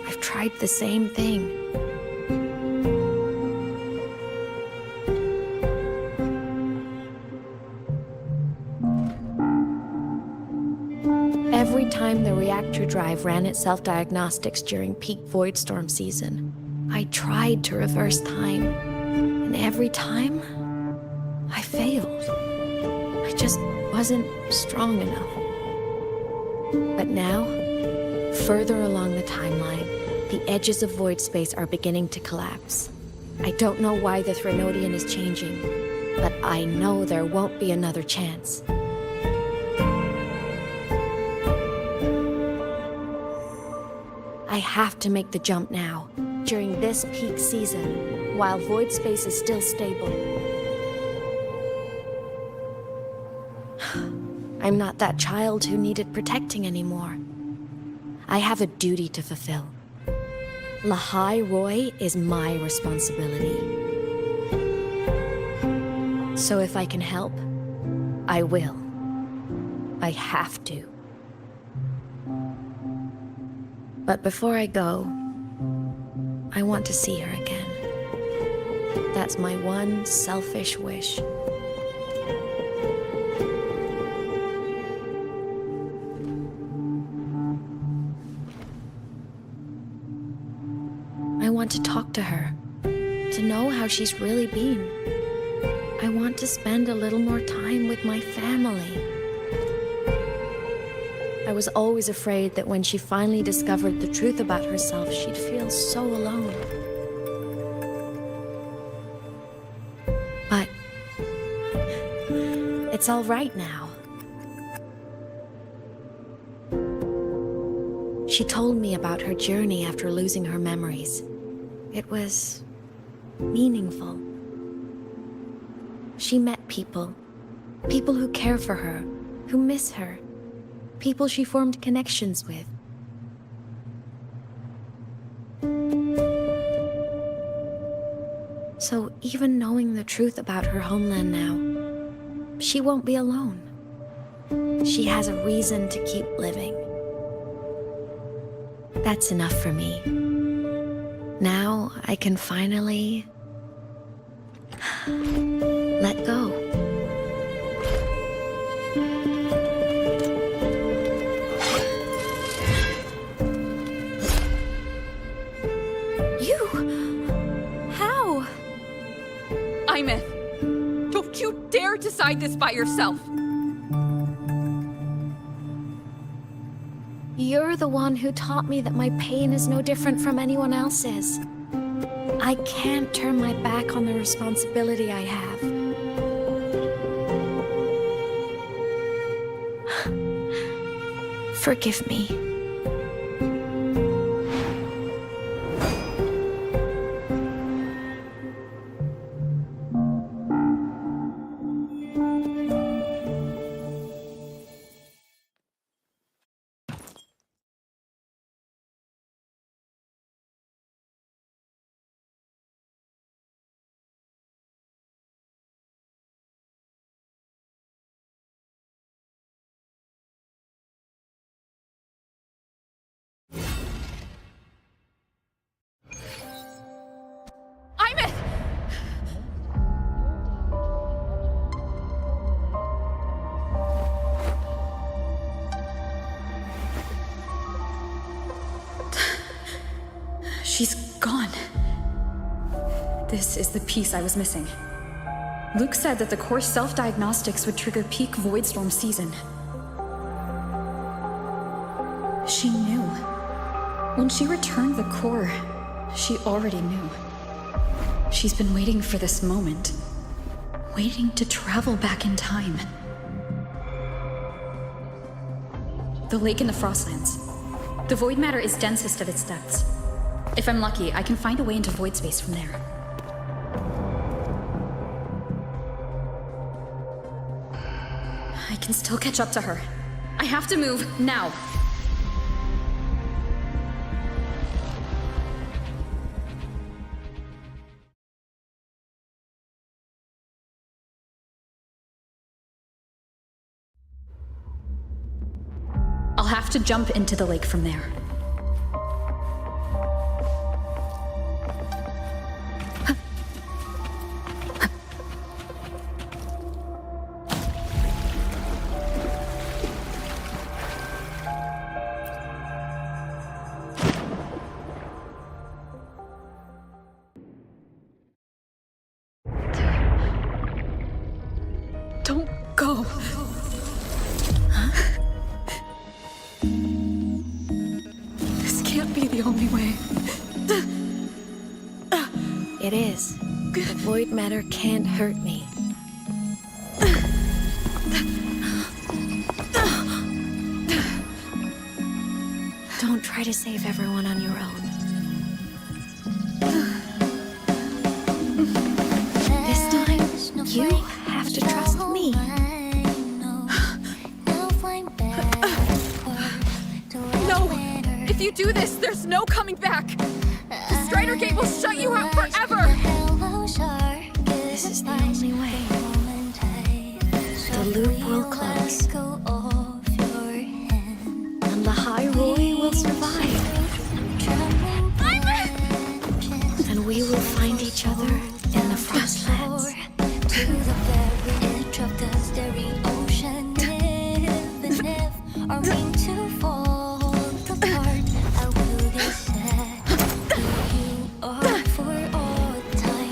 I've tried the same thing. Every time the reactor drive ran its self-diagnostics during peak Voidstorm season, I tried to reverse time. And every time, I failed. I just wasn't strong enough. But now, further along the timeline, the edges of void space are beginning to collapse. I don't know why the Threnodian is changing, but I know there won't be another chance. I have to make the jump now, during this peak season, while void space is still stable. I'm not that child who needed protecting anymore. I have a duty to fulfill. Lahai Roy is my responsibility. So if I can help, I will. I have to. But before I go, I want to see her again. That's my one selfish wish. I want to talk to her, to know how she's really been. I want to spend a little more time with my family. I was always afraid that when she finally discovered the truth about herself, she'd feel so alone. But it's all right now. She told me about her journey after losing her memories. It was meaningful. She met people who care for her, who miss her, people she formed connections with. So even knowing the truth about her homeland now, she won't be alone. She has a reason to keep living. That's enough for me. Now I can finally let go. How? Imeth, don't you dare decide this by yourself! You're the one who taught me that my pain is no different from anyone else's. I can't turn my back on the responsibility I have. Forgive me. Imeth! She's gone. This is the piece I was missing. Luke said that the core self-diagnostics would trigger peak Voidstorm season. She knew. When she returned the core, she already knew. She's been waiting for this moment. Waiting to travel back in time. The lake in the Frostlands. The void matter is densest at its depths. If I'm lucky, I can find a way into void space from there. I can still catch up to her. I have to move, now. I'll have to jump into the lake from there. Don't go. This can't be the only way. It is. The void matter can't hurt me. Don't try to save everyone on your own. This time, you have to trust me. No! If you do this, there's no coming back! The Strider Gate will shut you out forever! This is the only way. The loop will close. And the High Roy will survive. And we will find each other in the Frostlands. To the very edge of the staring ocean, even if our mean to fall apart, I will be sad. You are for all time.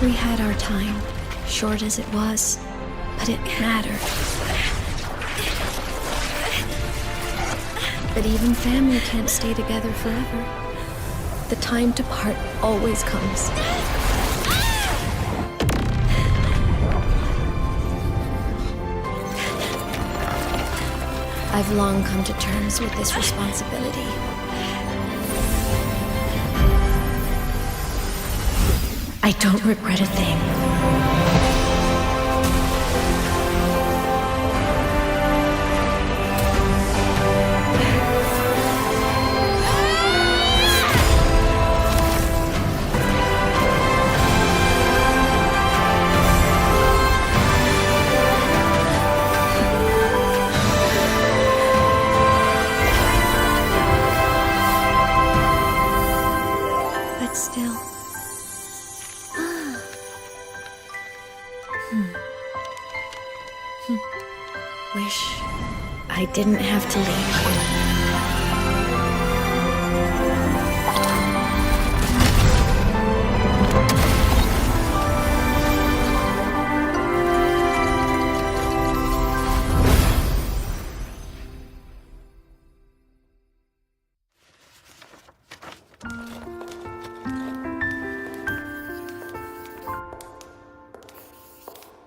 We had our time, short as it was, but it mattered. But even family can't stay together forever. The time to part always comes. I've long come to terms with this responsibility. I don't regret a thing. But still. Wish I didn't have to leave.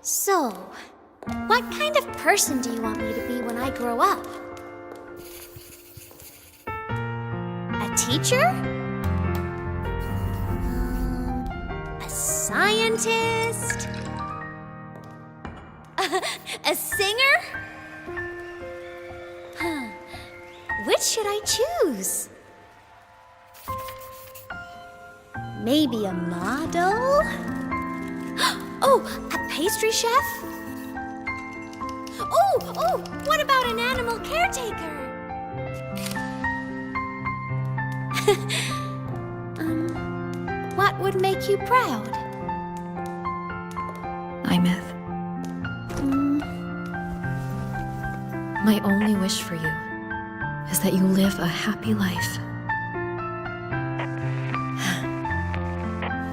So, what kind of person do you want me to be when I grow up? A teacher? A scientist? A singer? Huh. Which should I choose? Maybe a model? Oh, a pastry chef? Oh, what about an animal caretaker? What would make you proud? Imeth. My only wish for you is that you live a happy life.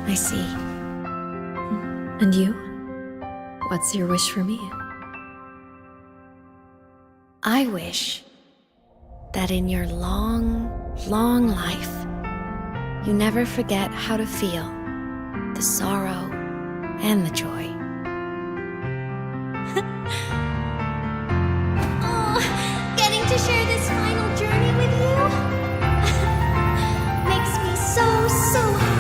I see. And you? What's your wish for me? I wish that in your long, long life, you never forget how to feel the sorrow and the joy. Oh, getting to share this final journey with you makes me so happy.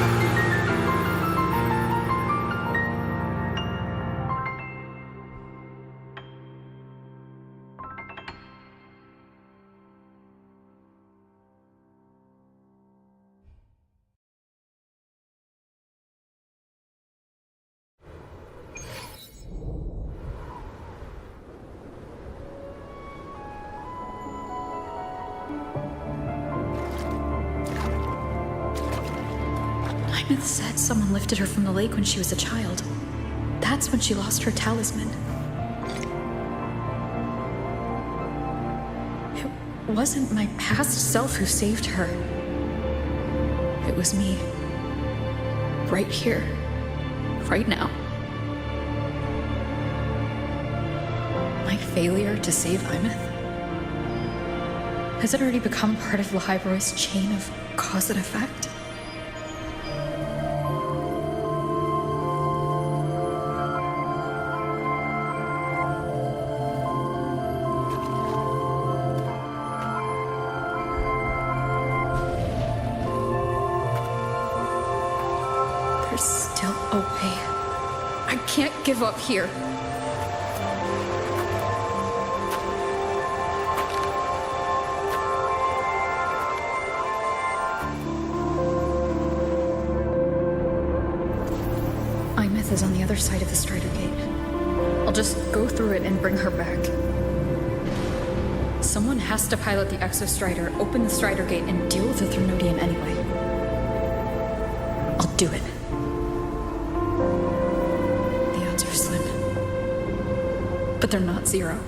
Imeth said someone lifted her from the lake when she was a child. That's when she lost her talisman. It wasn't my past self who saved her. It was me. Right here. Right now. My failure to save Imeth? Has it already become part of Lahai-Roy's chain of cause and effect? There's still a way. I can't give up here. Imeth is on the other side of the Strider Gate. I'll just go through it and bring her back. Someone has to pilot the Exo-Strider, open the Strider Gate, and deal with the Threnodian anyway. I'll do it. but they're not zero.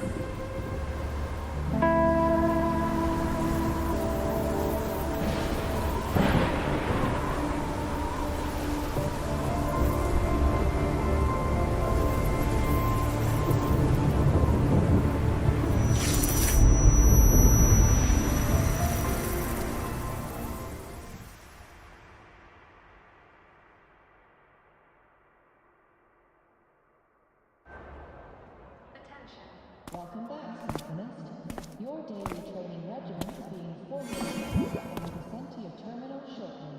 Welcome back, Synchronist. Your daily training regimen is being formulated and will be sent to your terminal shortly.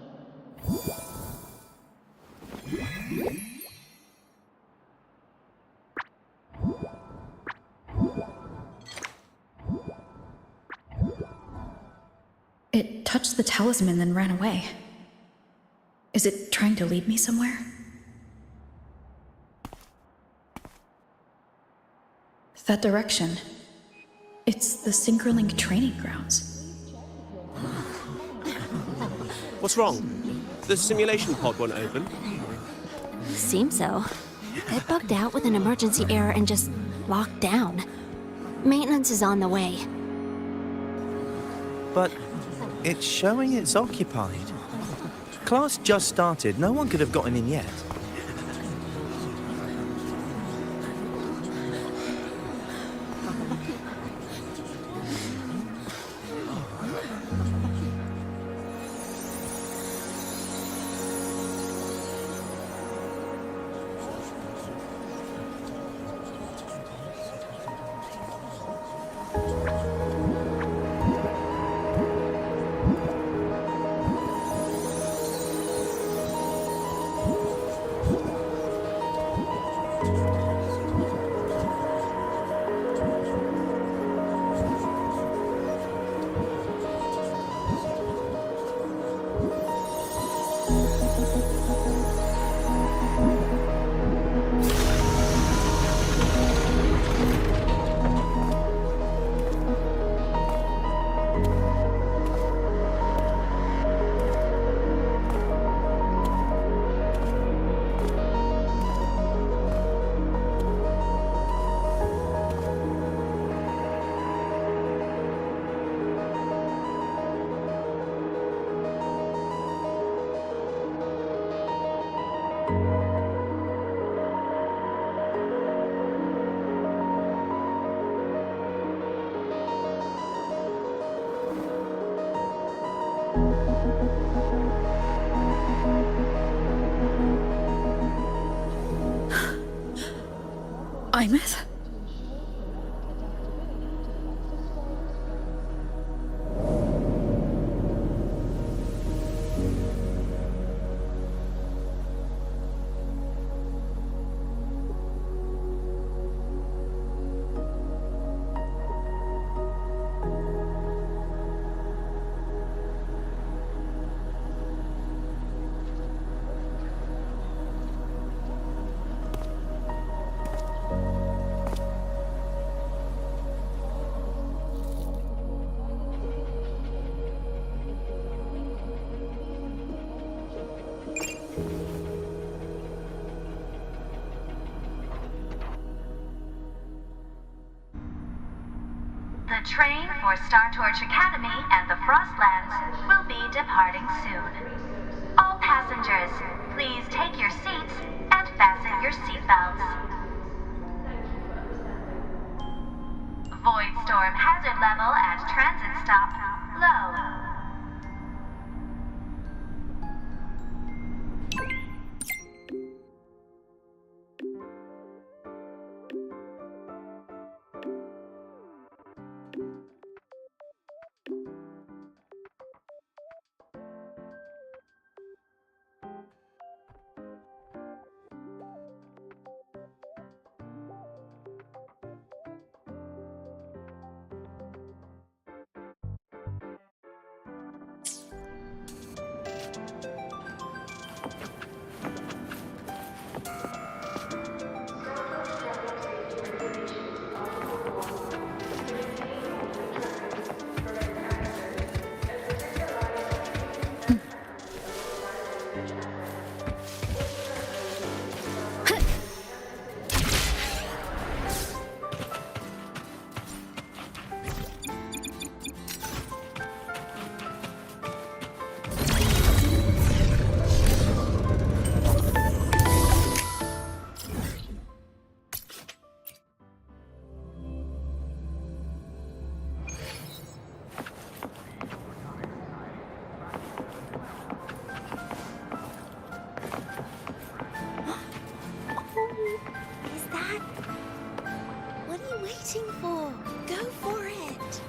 It touched the talisman, then ran away. Is it trying to lead me somewhere? That direction. It's the Synchrolink training grounds. What's wrong? The simulation pod won't open? Seems so. It bugged out with an emergency error and just locked down. Maintenance is on the way. But it's showing it's occupied. Class just started. No one could have gotten in yet. Imeth? The train for Star Torch Academy and the Frostlands will be departing soon. All passengers, please take your seats and fasten your seatbelts. Void storm hazard level at transit stop low. waiting for? Go for it.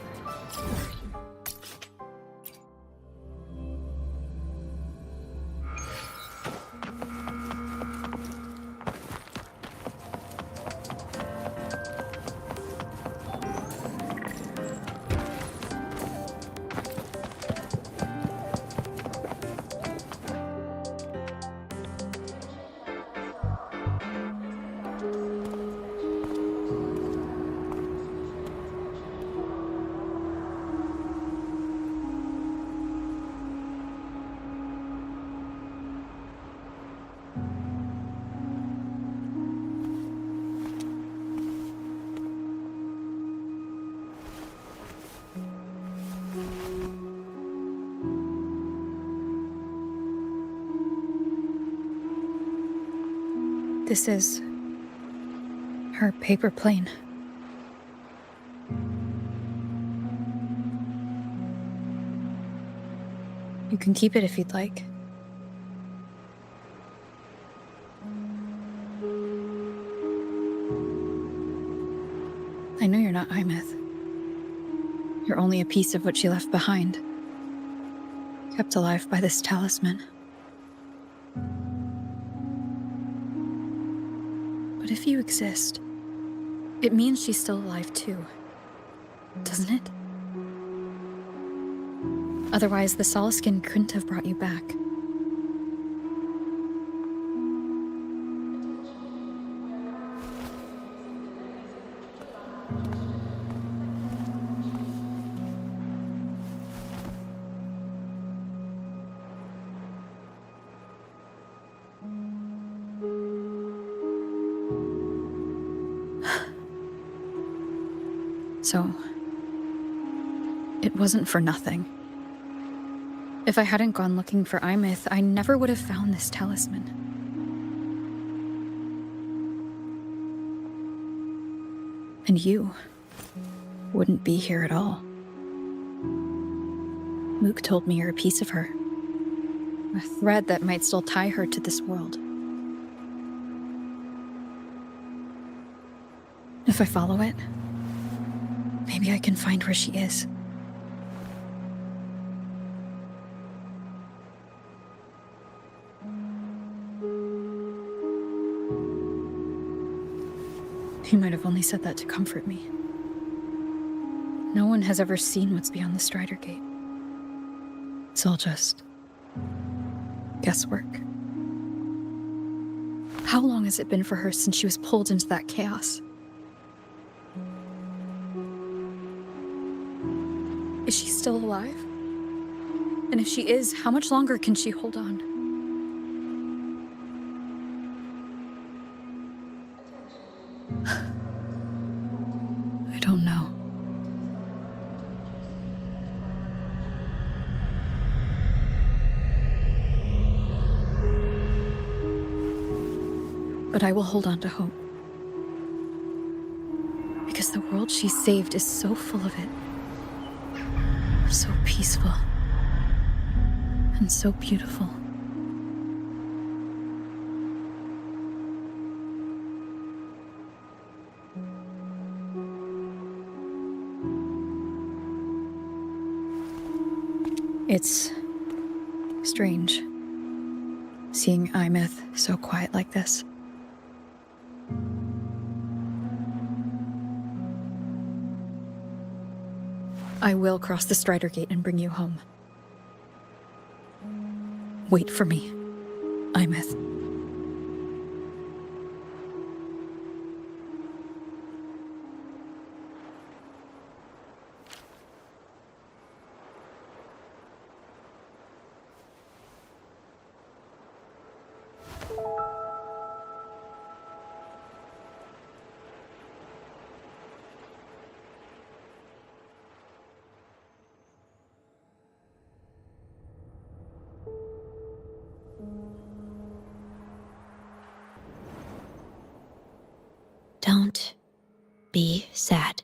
This is her paper plane. You can keep it if you'd like. I know you're not Imeth. You're only a piece of what she left behind, kept alive by this talisman. But if you exist, it means she's still alive too, doesn't it? Otherwise, the Solaskin couldn't have brought you back. So, it wasn't for nothing. If I hadn't gone looking for Imeth, I never would have found this talisman. And you wouldn't be here at all. Mook told me you're a piece of her. A thread that might still tie her to this world. If I follow it, maybe I can find where she is. He might have only said that to comfort me. No one has ever seen what's beyond the Strider Gate. It's all just guesswork. How long has it been for her since she was pulled into that chaos? Is she still alive? And if she is, how much longer can she hold on? I don't know. But I will hold on to hope. Because the world she saved is so full of it. So peaceful. And so beautiful. It's strange, seeing Imeth so quiet like this. I will cross the Strider Gate and bring you home. Wait for me, Imeth. Don't be sad.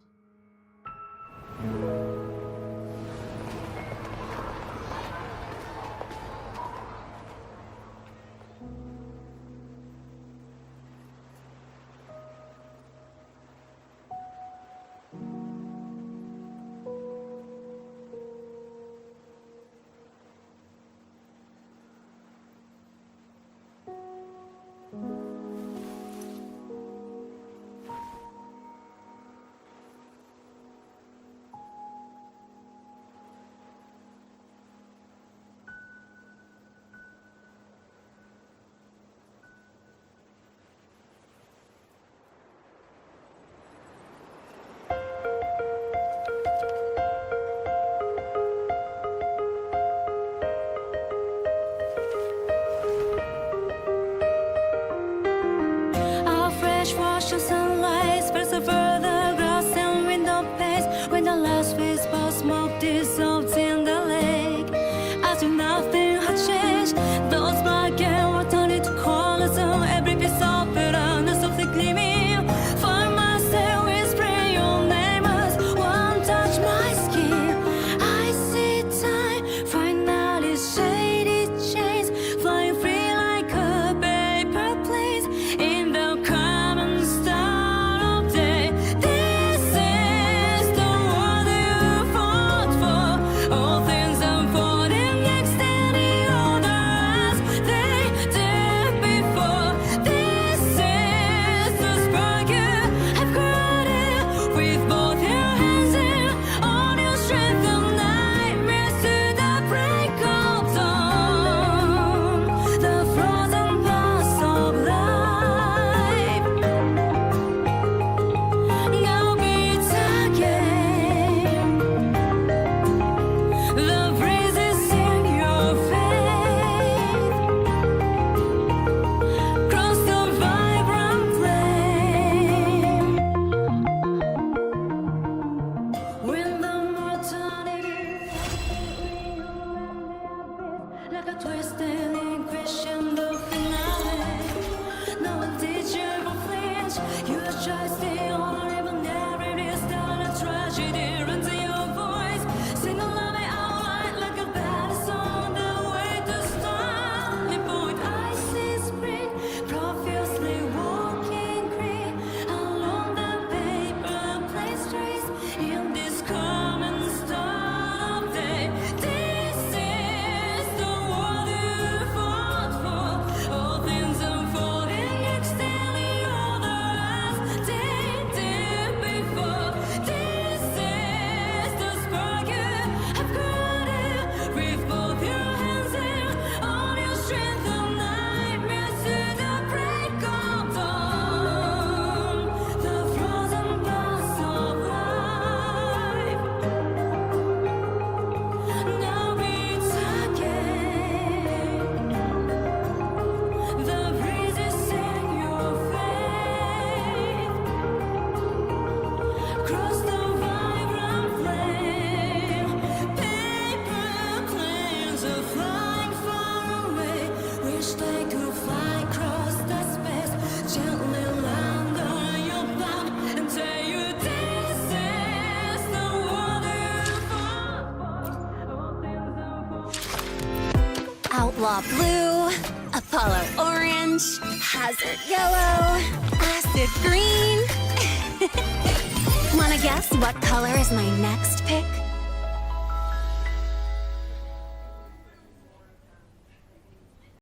Blah blue, Apollo orange, hazard yellow, acid green. Wanna guess what color is my next pick?